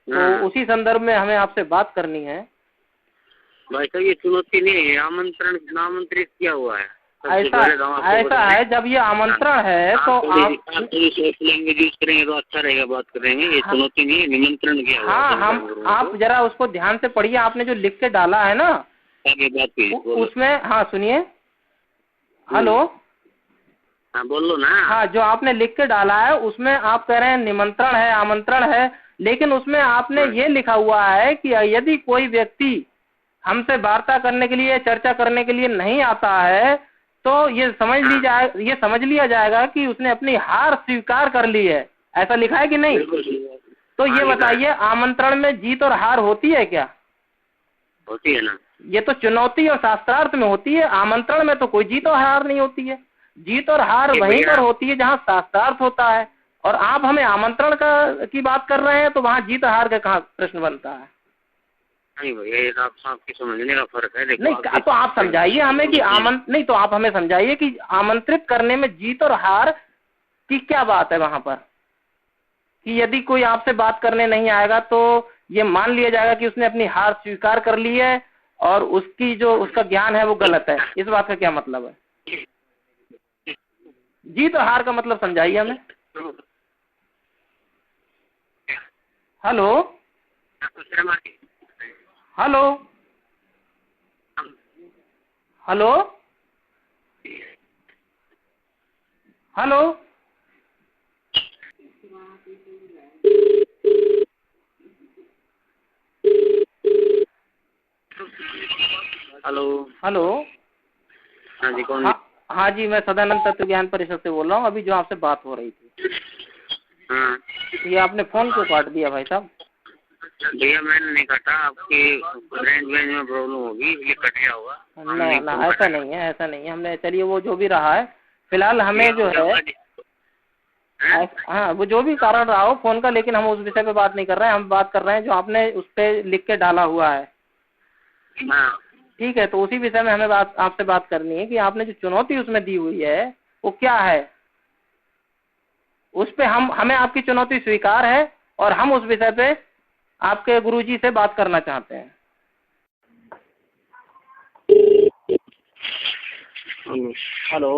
तो हाँ। उसी संदर्भ में हमें आपसे बात करनी है। भाई साहब ये चुनौती नहीं है, आमंत्रण नामंत्रित किया हुआ है। ऐसा है, जब ये आमंत्रण है तो आप सॉफ्ट लैंग्वेज यूज करेंगे तो अच्छा रहेगा, बात करेंगे। ये चुनौती नहीं है, निमंत्रण किया हुआ है। हाँ, आप जरा उसको ध्यान से पढ़िए, आपने जो लिख के डाला है ना, आगे बात कीजिए। उसमें, हाँ सुनिए, हेलो, हाँ बोलो ना। हाँ, जो आपने लिख के डाला है उसमें आप कह रहे हैं निमंत्रण है, आमंत्रण है, लेकिन उसमें आपने ये लिखा हुआ है कि यदि कोई व्यक्ति हमसे वार्ता करने के लिए, चर्चा करने के लिए नहीं आता है, तो ये समझ लिया जाएगा कि उसने अपनी हार स्वीकार कर ली है। ऐसा लिखा है कि नहीं? तो ये बताइए, आमंत्रण में जीत और हार होती है क्या? होती है ना। ये तो चुनौती और शास्त्रार्थ में होती है, आमंत्रण में तो कोई जीत और हार नहीं होती है। जीत और हार वहीं पर होती है जहाँ शास्त्रार्थ होता है, और आप हमें आमंत्रण की बात कर रहे हैं, तो वहाँ जीत हार का कहाँ प्रश्न बनता है? नहीं भैया, ये आपकी समझने का फर्क है। नहीं, तो आप समझाइए हमें कि नहीं, तो आप हमें समझाइए कि आमंत्रित करने में जीत और हार की क्या बात है वहां पर, कि यदि कोई आपसे बात करने नहीं आएगा तो ये मान लिया जाएगा कि उसने अपनी हार स्वीकार कर ली है और उसकी जो उसका ज्ञान है वो गलत है। इस बात का क्या मतलब है? जीत और हार का मतलब समझाइए हमें। Hello hello hello hello hello. Hello. हाँ जी, कौन? हाँ जी, मैं सदानंद तत्व ज्ञान परिषद से बोल रहा हूँ। अभी जो आपसे बात हो रही थी, हाँ ये आपने फोन क्यों काट दिया भाई साहब? भैया मैंने नहीं काटा, आपकी रेंज में प्रॉब्लम होगी इसलिए कट गया होगा। ना, ऐसा नहीं है, ऐसा नहीं है। हमने, चलिए वो जो भी रहा है, फिलहाल हमें जो है, हाँ वो जो भी कारण रहा हो फोन का, लेकिन हम उस विषय पे बात नहीं कर रहे हैं। हम बात कर रहे हैं जो आपने उस पे लिख के डाला हुआ है। हाँ ठीक है, तो उसी विषय में हमें आपसे बात करनी है कि आपने जो चुनौती उसमें दी हुई है वो क्या है। उस पे हमें आपकी चुनौती स्वीकार है और हम उस विषय पे आपके गुरुजी से बात करना चाहते हैं। Hello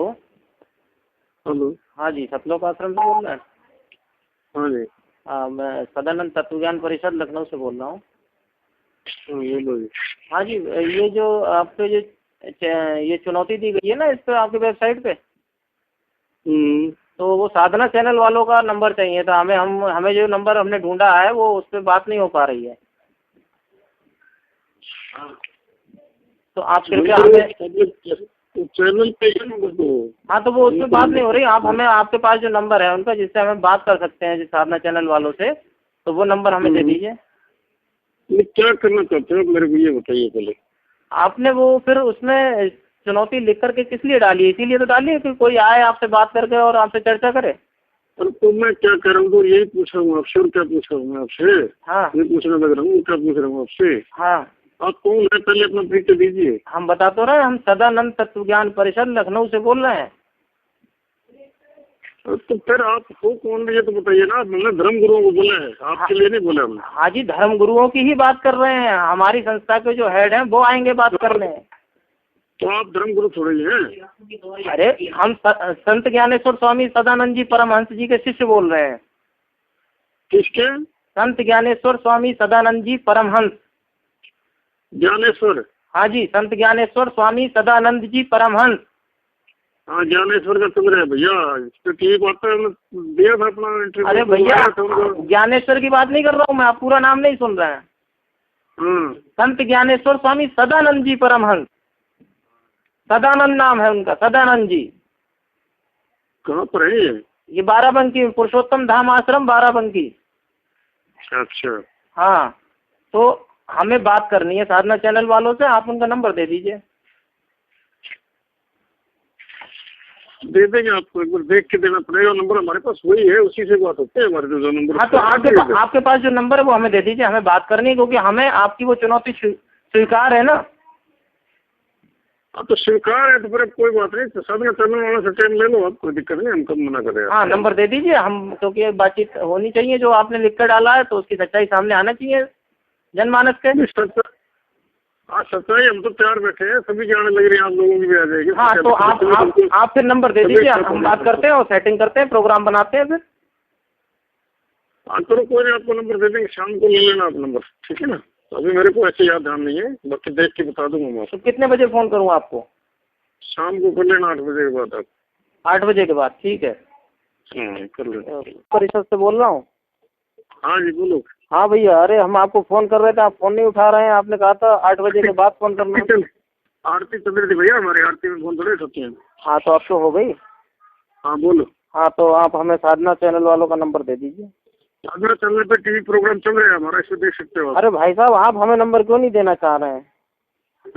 hello. हाँ जी, सतलोक आश्रम से बोल रहे हैं? हाँ जी। मैं सदानंद तत्व ज्ञान परिषद लखनऊ से बोल रहा हूँ। बोलो जी। हाँ जी, ये जो आपको जो ये चुनौती दी गई है ना, इस पे आपकी वेबसाइट पे, तो वो साधना चैनल वालों का नंबर चाहिए था हमें। हमें जो नंबर हमने ढूंढा है वो उस पर बात नहीं हो पा रही है। तो आप कृपया हमें चैनल पे, हाँ, तो वो उसमें बात नहीं हो रही। आप हमें, आपके पास जो नंबर है उनका, जिससे हमें बात कर सकते हैं जिस साधना चैनल वालों से, तो वो नंबर हमें दे दीजिए। क्या करना चाहते हो मेरे को ये बताइए पहले। आपने वो फिर उसमें चुनौती लिख करके किस लिए डाली है? इसीलिए तो डाली है कि कोई आए आपसे बात करके और आपसे चर्चा करे। और तो मैं क्या कर रहा हूँ, तो यही पूछ रहा हूँ आपसे। और क्या पूछ रहा हूँ मैं आपसे? हाँ, ये पूछने लग रहा हूँ, क्या पूछ रहा हूँ आपसे? हाँ, आप कौन है पहले अपना परिचय दीजिए। हम बता तो रहे हैं, हम सदानंद तत्व ज्ञान परिषद लखनऊ से बोल रहे हैं। तो फिर आप हो कौन, ये तो बताइए ना। मैंने धर्म गुरुओं को बोला है, आपके लिए नहीं बोला हमने। हाँ जी, धर्म गुरुओं की ही बात कर रहे हैं। हमारी संस्था के जो हेड हैं वो आएंगे बात करने। तो आप धर्म गुरु थोड़े ही हैं। अरे हम संत ज्ञानेश्वर स्वामी सदानंद जी परमहंस जी के शिष्य बोल रहे हैं। किसके? संत ज्ञानेश्वर स्वामी सदानंद जी परमहंस। ज्ञानेश्वर? हाँ जी, संत ज्ञानेश्वर स्वामी सदानंद जी परमहंस। हाँ, ज्ञानेश्वर का चंद्र है भैया। तो ठीक बात है, दिया था अपना इंटरव्यू। अरे भैया, ज्ञानेश्वर की बात नहीं कर रहा हूँ मैं, आप पूरा नाम नहीं सुन रहे हैं। संत ज्ञानेश्वर स्वामी सदानंद जी परमहंस, सदानंद नाम है उनका, सदानंद जी। कहाँ पर है ये बाराबंकी, पुरुषोत्तम धाम आश्रम बाराबंकी। अच्छा। हाँ, तो हमें बात करनी है साधना चैनल वालों से। आप उनका नंबर दे दीजिए। दे देंगे आपको, एक बार देख के देना पड़ेगा। नंबर हमारे पास वही है, उसी से बात होती है हमारे जो नंबर। हाँ, तो आपके पास जो नंबर है वो हमें दे दीजिए, हमें बात करनी है, क्योंकि हमें आपकी वो चुनौती स्वीकार है ना। अब तो स्वीकार है तो फिर कोई बात नहीं, तो साधना चैनल वाला से टाइम ले लो आप, कोई दिक्कत नहीं, हम कब मना कर रहे हैं। हाँ, नंबर दे दीजिए हम, क्योंकि बातचीत होनी चाहिए, जो आपने लिख कर डाला है तो उसकी सच्चाई सामने आना चाहिए जनमानस के। हाँ सच्चाई, हम तो तैयार बैठे हैं, सभी की आने लग रही है, आप लोगों की भी आ जाएगी। हाँ, तो आप फिर नंबर दे दीजिए, हम बात करते हैं और सेटिंग करते हैं, प्रोग्राम बनाते हैं फिर। हाँ चलो कोई नहीं, आपको नंबर दे देंगे, शाम को ले लेना आप नंबर, ठीक है ना। तो अभी मेरे को ऐसे याद ध्यान नहीं है, बाकी देख के बता दूंगा मैं। तो कितने बजे फोन करूँ आपको? शाम को कर लेना 8 बजे के बाद आप। 8 बजे के बाद, ठीक है। कर लेना। परिषद से बोल रहा हूँ। हाँ जी बोलो। हाँ भैया, अरे हम आपको फोन कर रहे थे, आप फोन नहीं उठा रहे हैं, आपने कहा था 8 बजे के बाद फोन करना। आरती चल रही थी भैया, हमारी आरती में फोन थोड़े होती है। हाँ, तो अब तो हो गई। हाँ बोलो। हाँ, तो आप हमें साधना चैनल वालों का नंबर दे दीजिए। साधना चैनल पे टीवी प्रोग्राम चल रहा है हमारा, इसमें देख सकते हो। अरे भाई साहब, आप हमें नंबर क्यों नहीं देना चाह रहे हैं?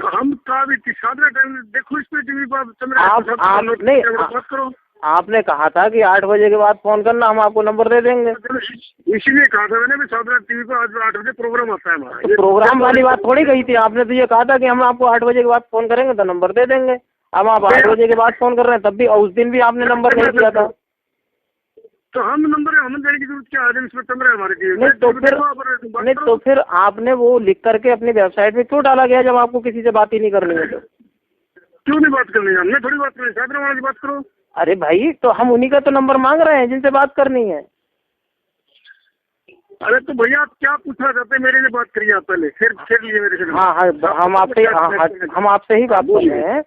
हम का भी साधना चैनल देखो, इस पे टीवी पर चल रहा है। आप नहीं, बात करो। आपने कहा था कि 8 बजे के बाद फोन करना, हम आपको नंबर दे देंगे। इसीलिए कहा था मैंने भी, साधना टीवी पर आज 8 बजे प्रोग्राम आता है हमारा। तो प्रोग्राम वाली बात थोड़ी कही थी आपने, तो ये कहा था कि हम आपको 8 बजे के बाद फोन करेंगे तो नंबर दे देंगे। अब आप 8 बजे के बाद फोन कर रहे हैं, तब भी, और उस दिन भी आपने नंबर नहीं दिया था। तो हम नंबर हमें देने की जरूरत क्या है, इसमें चल रहा है हमारे टीवी। नहीं तो फिर आपने वो लिख करके अपनी वेबसाइट पे क्यों डाला गया, जब आपको किसी से बात ही नहीं करनी है? तो क्यों नहीं बात करनी है, हमने थोड़ी बात करनी, साधना वाले की बात करो। अरे भाई, तो हम उन्हीं का तो नंबर मांग रहे हैं जिनसे बात करनी है। अरे तो भैया आप क्या पूछना चाहते हैं, मेरे से बात करिए आप पहले, फिर लिए मेरे से। हाँ हाँ, हम आपसे ही बात कर रहे हैं।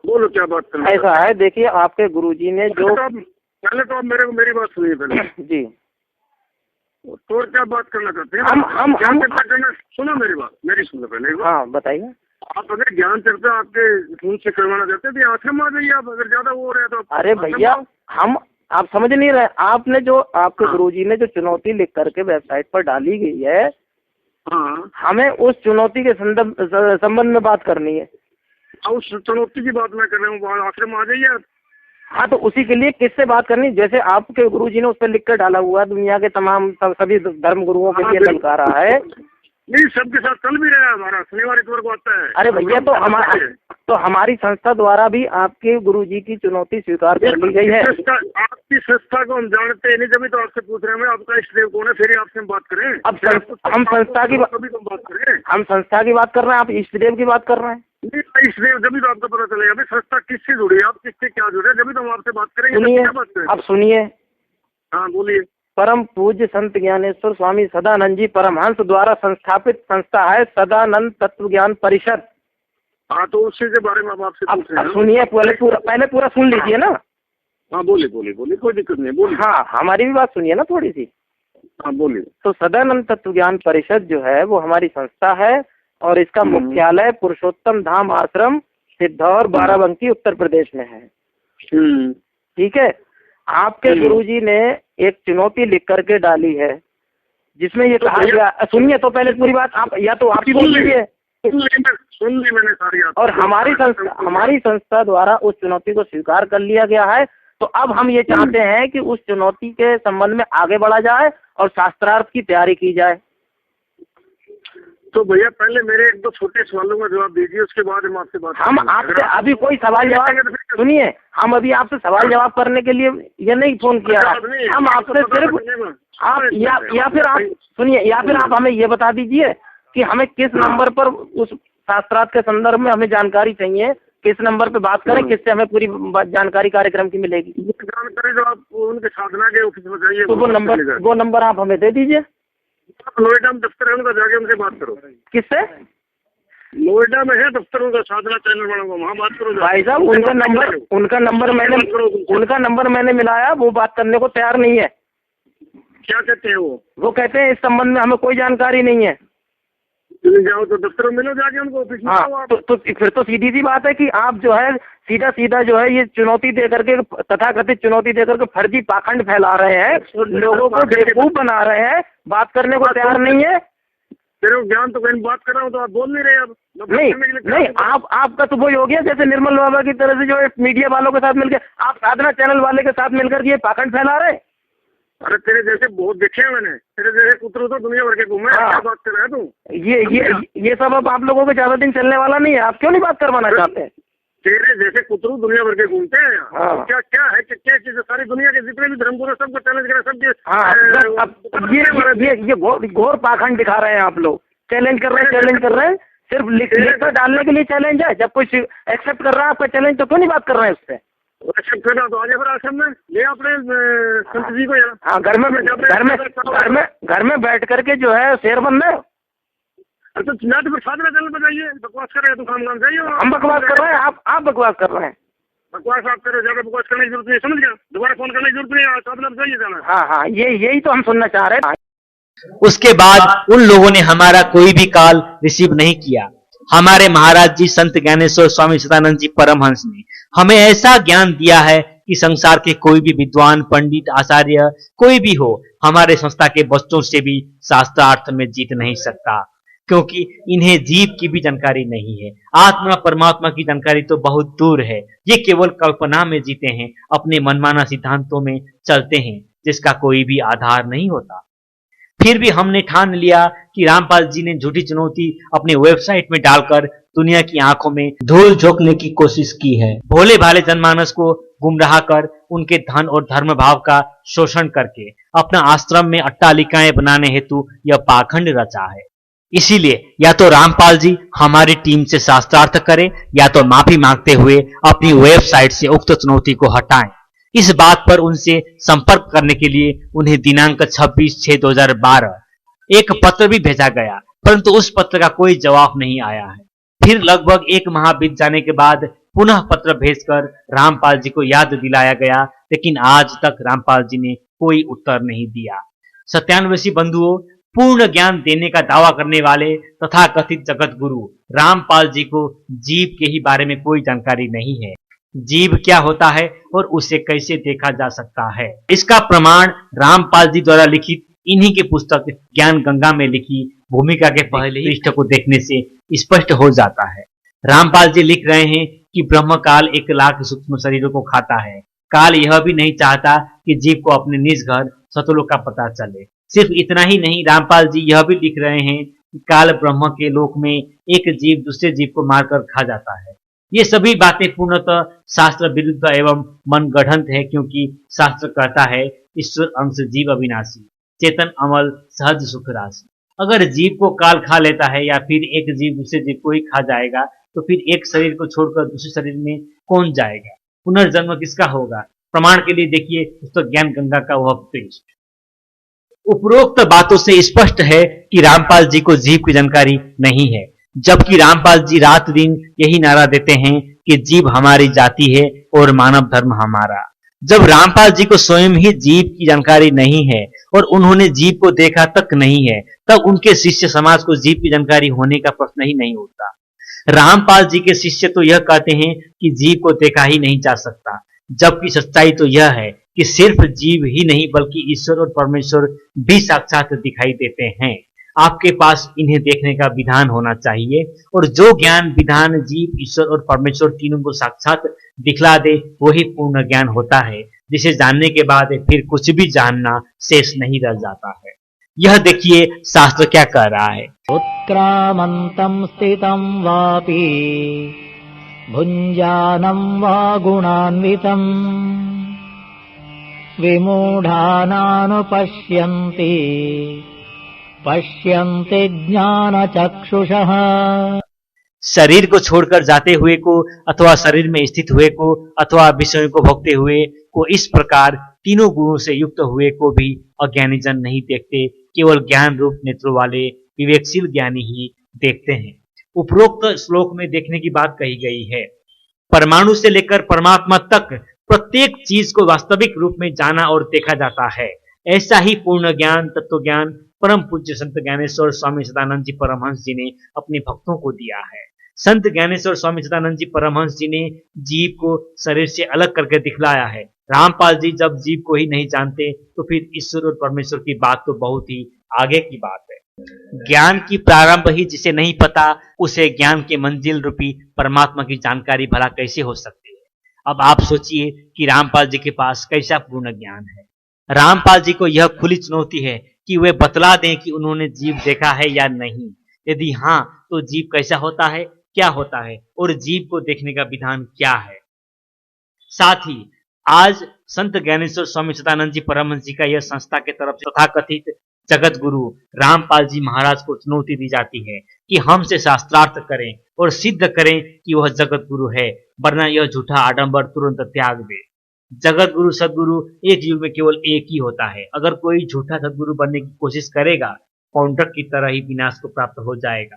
बोलो क्या बात करना। ऐसा है, देखिए आपके गुरुजी ने जो, पहले तो आप मेरी बात सुनिए पहले जी। तो क्या बात करना चाहते हैं? हम सुनो मेरी बात, मेरी सुनो पहले। हाँ बताइए। आप अगर ज्ञान चर्चा आपके खून से करवाना चाहते हैं तो आश्रम आ जाइए आप, अगर ज्यादा वो हो रहा है तो। अरे भैया, आप समझ नहीं रहे, आपने जो, आपके गुरुजी ने जो चुनौती लिख करके वेबसाइट पर डाली गई है, हाँ, हमें उस चुनौती के संबंध में बात करनी है। उस चुनौती की बात मैं कर रहा हूँ, आश्रम आ जाइए। हाँ, तो उसी के लिए किससे बात करनी? जैसे आपके गुरुजी ने उस पर लिख कर डाला हुआ, दुनिया के तमाम सभी धर्म गुरुओं के लिए ललकारा है। नहीं, सबके साथ चल भी रहा है हमारा, शनिवार इतवार को आता है। अरे भैया, तो हमारी संस्था द्वारा भी आपके गुरुजी की चुनौती स्वीकार कर ली गई है। आपकी संस्था को हम जानते हैं नहीं, जब तो आपसे पूछ रहे हैं आपका इष्टदेव कौन है, फिर आपसे हम बात करें। अब हम संस्था की बात करें, हम संस्था की बात कर रहे हैं, आप इष्टदेव की बात कर रहे हैं। नहीं, इष्टदेव जब तो आपको पता चलेगा अभी संस्था किससे जुड़ी है, आप किससे क्या जुड़े हैं, जब तो हम आपसे बात करेंगे। सुनिए, आप सुनिए। हाँ बोलिए। परम पूज्य संत ज्ञानेश्वर स्वामी सदानंद जी परमहंस द्वारा संस्थापित संस्था है सदानंद तत्व ज्ञान परिषद। हाँ, तो उसी के बारे में हम आपसे पूछ रहे हैं। सुनिए, पहले पूरा सुन लीजिए ना। हाँ बोलिए, कोई दिक्कत नहीं, बोलिए। हाँ, हमारी भी बात सुनिए ना थोड़ी सी। हाँ बोलिए। तो सदानंद तत्व ज्ञान परिषद जो है वो हमारी संस्था है, और इसका मुख्यालय पुरुषोत्तम धाम आश्रम सिद्धौर बाराबंकी उत्तर प्रदेश में है। ठीक है। आपके गुरुजी ने एक चुनौती लिख करके डाली है, जिसमें ये कहा गया, सुनिए तो पहले पूरी बात, आप या तो आप सुन लीजिए। सुन ली मैंने सारी। और हमारी संस्था द्वारा उस चुनौती को स्वीकार कर लिया गया है। तो अब हम ये चाहते हैं कि उस चुनौती के संबंध में आगे बढ़ा जाए और शास्त्रार्थ की तैयारी की जाए। तो भैया पहले मेरे 1-2 छोटे सवालों का जवाब दीजिए, उसके बाद हम आपसे बात। हम आपसे अभी कोई सवाल जवाब, सुनिए, हम अभी आपसे सवाल जवाब करने के लिए ये नहीं फोन किया है। हम आपसे सिर्फ आप या फिर आप सुनिए, या फिर आप हमें ये बता दीजिए कि हमें किस नंबर पर उस शास्त्रार्थ के संदर्भ में हमें जानकारी चाहिए, किस नंबर पे बात करें, किससे हमें पूरी जानकारी कार्यक्रम की मिलेगी। जानकारी जो आप उनके साधना के ऑफिस में जाइए, तो वो नंबर आप हमें दे दीजिए। नोएडा में दफ्तर है उनका, जाके उनसे बात करो। किससे? नोएडा में है दफ्तर उनका, साधना चैनल वालों का, वहाँ बात करो। भाई साहब, उनका नंबर मैंने मिलाया, वो बात करने को तैयार नहीं है। क्या कहते हैं वो कहते हैं इस संबंध में हमें कोई जानकारी नहीं है। जाओ तो दफ्तर में मिलो जाके उनको, ऑफिस में। हाँ, तो फिर तो सीधी सी बात है कि आप जो है सीधा जो है ये चुनौती दे करके, तथाकथित चुनौती दे करके फर्जी पाखंड फैला रहे हैं, लोगों को बेवकूफ बना रहे हैं, बात करने को तैयार नहीं है। तेरे को ज्ञान तो कहीं बात कर रहा हूँ तो आप बोल नहीं रहे अब। मैं बात नहीं करने के लिए नहीं, तैयार हूँ। आपका तो वही हो गया जैसे निर्मल बाबा की तरह से जो है मीडिया वालों के साथ मिलकर आप साधना चैनल वाले के साथ मिलकर ये पाखंड फैला रहे। अरे तेरे जैसे बहुत देखे हैं मैंने, तेरे जैसे कुतरू तो दुनिया भर के घूमे। हाँ। क्या बात कर रहा है तू? ये सब अब आप लोगों के ज्यादा दिन चलने वाला नहीं है। आप क्यों नहीं बात करवाना चाहते हैं? तेरे जैसे कुतरू दुनिया भर के घूमते हैं यहाँ। हाँ। तो क्या क्या है कि क्या चीज है? सारी दुनिया के जितने भी धर्मगुरु सबको चैलेंज करें, सब हाँ, अब ये घोर पाखंड दिखा रहे हैं आप लोग। चैलेंज कर रहे हैं सिर्फ लिख कर डालने के लिए चैलेंज है। जब कोई एक्सेप्ट कर रहा है आपका चैलेंज तो क्यों नहीं बात कर रहे हैं उससे? एक्सेप्ट करना तो आगे फिर आश्रम में ले अपने संत जी को यहाँ। हाँ, घर में बैठ करके जो है शेर बन रहे हो। तो ना तो फिर साधना चैनल पर जाइए, बकवास कर रहे हैं तो काम चाहिए। हम बकवास कर रहे हैं, आप बकवास कर रहे हैं। बकवास आप करो, ज्यादा बकवास करने की जरूरत नहीं, समझ गया? दोबारा फोन करने की जरूरत नहीं है, साधना पर जाइए जाना। हाँ, यही तो हम सुनना चाह रहे हैं। उसके बाद उन लोगों ने हमारा कोई भी कॉल रिसीव नहीं किया। हमारे महाराज जी संत ज्ञानेश्वर स्वामी सदानंद जी परमहंस ने हमें ऐसा ज्ञान दिया है कि संसार के कोई भी विद्वान, पंडित, आचार्य कोई भी हो, हमारे संस्था के बच्चों से भी शास्त्रार्थ में जीत नहीं सकता, क्योंकि इन्हें जीव की भी जानकारी नहीं है। आत्मा परमात्मा की जानकारी तो बहुत दूर है। ये केवल कल्पना में जीते हैं, अपने मनमाना सिद्धांतों में चलते हैं, जिसका कोई भी आधार नहीं होता। फिर भी हमने ठान लिया कि रामपाल जी ने झूठी चुनौती अपने वेबसाइट में डालकर दुनिया की आंखों में धूल झोंकने की कोशिश की है। भोले भाले जनमानस को गुमराह कर उनके धन और धर्म भाव का शोषण करके अपना आश्रम में अट्टालिकाएं बनाने हेतु यह पाखंड रचा है। इसीलिए या तो रामपाल जी हमारी टीम से शास्त्रार्थ करें या तो माफी मांगते हुए अपनी वेबसाइट से उक्त चुनौती को हटाएं। इस बात पर उनसे संपर्क करने के लिए उन्हें दिनांक 26/6/2012 एक पत्र भी भेजा गया, परंतु उस पत्र का कोई जवाब नहीं आया है। फिर लगभग 1 माह बीत जाने के बाद पुनः पत्र भेजकर रामपाल जी को याद दिलाया गया, लेकिन आज तक रामपाल जी ने कोई उत्तर नहीं दिया। सत्यान्वेषी बंधुओं, पूर्ण ज्ञान देने का दावा करने वाले तथा कथित जगत गुरु रामपाल जी को जीव के ही बारे में कोई जानकारी नहीं है। जीव क्या होता है और उसे कैसे देखा जा सकता है, इसका प्रमाण रामपाल जी द्वारा लिखित इन्हीं के पुस्तक ज्ञान गंगा में लिखी भूमिका के पहले पृष्ठ को देखने से स्पष्ट हो जाता है। रामपाल जी लिख रहे हैं कि ब्रह्म काल 1 लाख सूक्ष्म शरीरों को खाता है। काल यह भी नहीं चाहता कि जीव को अपने निज घर सतलोक का पता चले। सिर्फ इतना ही नहीं, रामपाल जी यह भी लिख रहे हैं कि काल ब्रह्म के लोक में एक जीव दूसरे जीव को मारकर खा जाता है। ये सभी बातें पूर्णतः शास्त्र विरुद्ध एवं मनगढ़ंत है, क्योंकि शास्त्र कहता है ईश्वर अंश जीव अविनाशी, चेतन अमल सहज सुख राशि। अगर जीव को काल खा लेता है या फिर एक जीव दूसरे जीव को ही खा जाएगा, तो फिर एक शरीर को छोड़कर दूसरे शरीर में कौन जाएगा? पुनर्जन्म किसका होगा? प्रमाण के लिए देखिए पुस्तक ज्ञान गंगा का वह पृष्ठ। उपरोक्त बातों से स्पष्ट है कि रामपाल जी को जीव की जानकारी नहीं है, जबकि रामपाल जी रात दिन यही नारा देते हैं कि जीव हमारी जाति है और मानव धर्म हमारा। जब रामपाल जी को स्वयं ही जीव की जानकारी नहीं है और उन्होंने जीव को देखा तक नहीं है, तब उनके शिष्य समाज को जीव की जानकारी होने का प्रश्न ही नहीं उठता। रामपाल जी के शिष्य तो यह कहते हैं कि जीव को देखा ही नहीं जा सकता, जबकि सच्चाई तो यह है कि सिर्फ जीव ही नहीं बल्कि ईश्वर और परमेश्वर भी साक्षात दिखाई देते हैं। आपके पास इन्हें देखने का विधान होना चाहिए, और जो ज्ञान विधान जीव, ईश्वर और परमेश्वर तीनों को साक्षात दिखला दे वही पूर्ण ज्ञान होता है, जिसे जानने के बाद फिर कुछ भी जानना शेष नहीं रह जाता है। यह देखिए शास्त्र क्या कह रहा है। उत्क्रामन्तं स्थितं वापि भुञ्जानं वा गुणान्वितम् विमूढानानुपश्यन्ति पश्यन्ति ज्ञानचक्षुषः। शरीर को छोड़कर जाते हुए को अथवा शरीर में स्थित हुए को अथवा विषयों को भोगते हुए को, इस प्रकार तीनों गुणों से युक्त हुए को भी अज्ञानी जन नहीं देखते, केवल ज्ञान रूप नेत्रों वाले विवेकशील ज्ञानी ही देखते हैं। उपरोक्त श्लोक में देखने की बात कही गई है। परमाणु से लेकर परमात्मा तक प्रत्येक चीज को वास्तविक रूप में जाना और देखा जाता है। ऐसा ही पूर्ण ज्ञान, तत्व ज्ञान परम पूज्य संत ज्ञानेश्वर स्वामी सदानंद जी परमहंस जी ने अपने भक्तों को दिया है। संत ज्ञानेश्वर स्वामी सदानंद जी परमहंस जी ने जीव को शरीर से अलग करके दिखलाया है। रामपाल जी जब जीव को ही नहीं जानते तो फिर ईश्वर और परमेश्वर की बात तो बहुत ही आगे की बात है। ज्ञान की प्रारंभ ही जिसे नहीं पता, उसे ज्ञान के मंजिल रूपी परमात्मा की जानकारी भला कैसे हो सकती है। अब आप सोचिए कि रामपाल जी के पास कैसा पूर्ण ज्ञान है। रामपाल जी को यह खुली चुनौती है कि वे बतला दें कि उन्होंने जीव देखा है या नहीं। यदि हाँ, तो जीव कैसा होता है, क्या होता है, और जीव को देखने का विधान क्या है। साथ ही आज संत ज्ञानेश्वर स्वामी सदानंद जी परमहंस जी का यह संस्था के तरफ से तथाकथित जगत गुरु रामपाल जी महाराज को चुनौती दी जाती है कि हमसे शास्त्रार्थ करें और सिद्ध करें कि वह जगत गुरु है, वरना यह झूठा आडंबर तुरंत त्याग दे। जगत गुरु सदगुरु एक युग में केवल एक ही होता है। अगर कोई झूठा सदगुरु बनने की कोशिश करेगा, कॉन्ट्रैक्ट की तरह ही विनाश को प्राप्त हो जाएगा।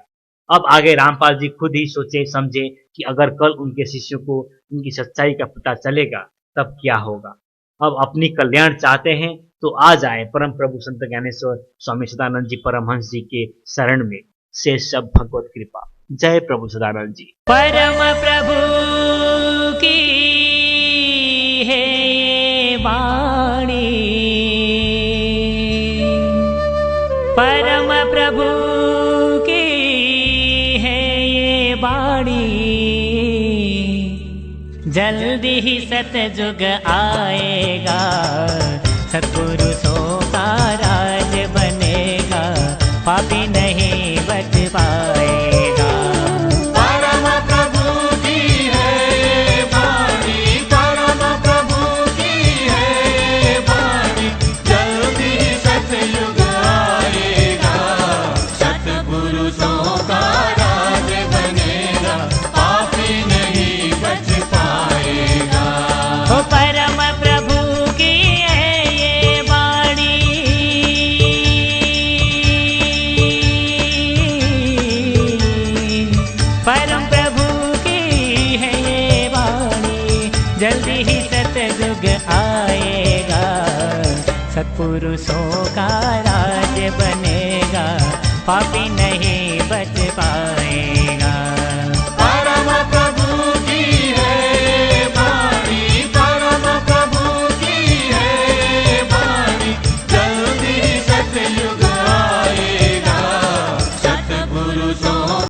अब आगे रामपाल जी खुद ही सोचे समझे कि अगर कल उनके शिष्यों को उनकी सच्चाई का पता चलेगा तब क्या होगा। अब अपनी कल्याण चाहते हैं तो आ जाए परम प्रभु संत ज्ञानेश्वर स्वामी सदानंद जी परमहंस जी के शरण में। शेष सब भगवत कृपा। जय प्रभु सदानंद जी। परम प्रभु की है वाणी, परम प्रभु की है ये वाणी, जल्दी ही सतयुग आएगा, सत्पुरुषों का राज बनेगा, पापी नहीं बच पाएगा। परम प्रभु की है वाणी, परम प्रभु की है वाणी, जल्दी ही सतयुग आएगा, सत्पुरुषों का राज बनेगा, पापी नहीं बच पाएगा। ओ परम प्रभु की है ये वाणी, परम प्रभु की है ये वाणी, जल्दी ही सतयुग आएगा, सत्पुरुषों का राज बनेगा, पापी नहीं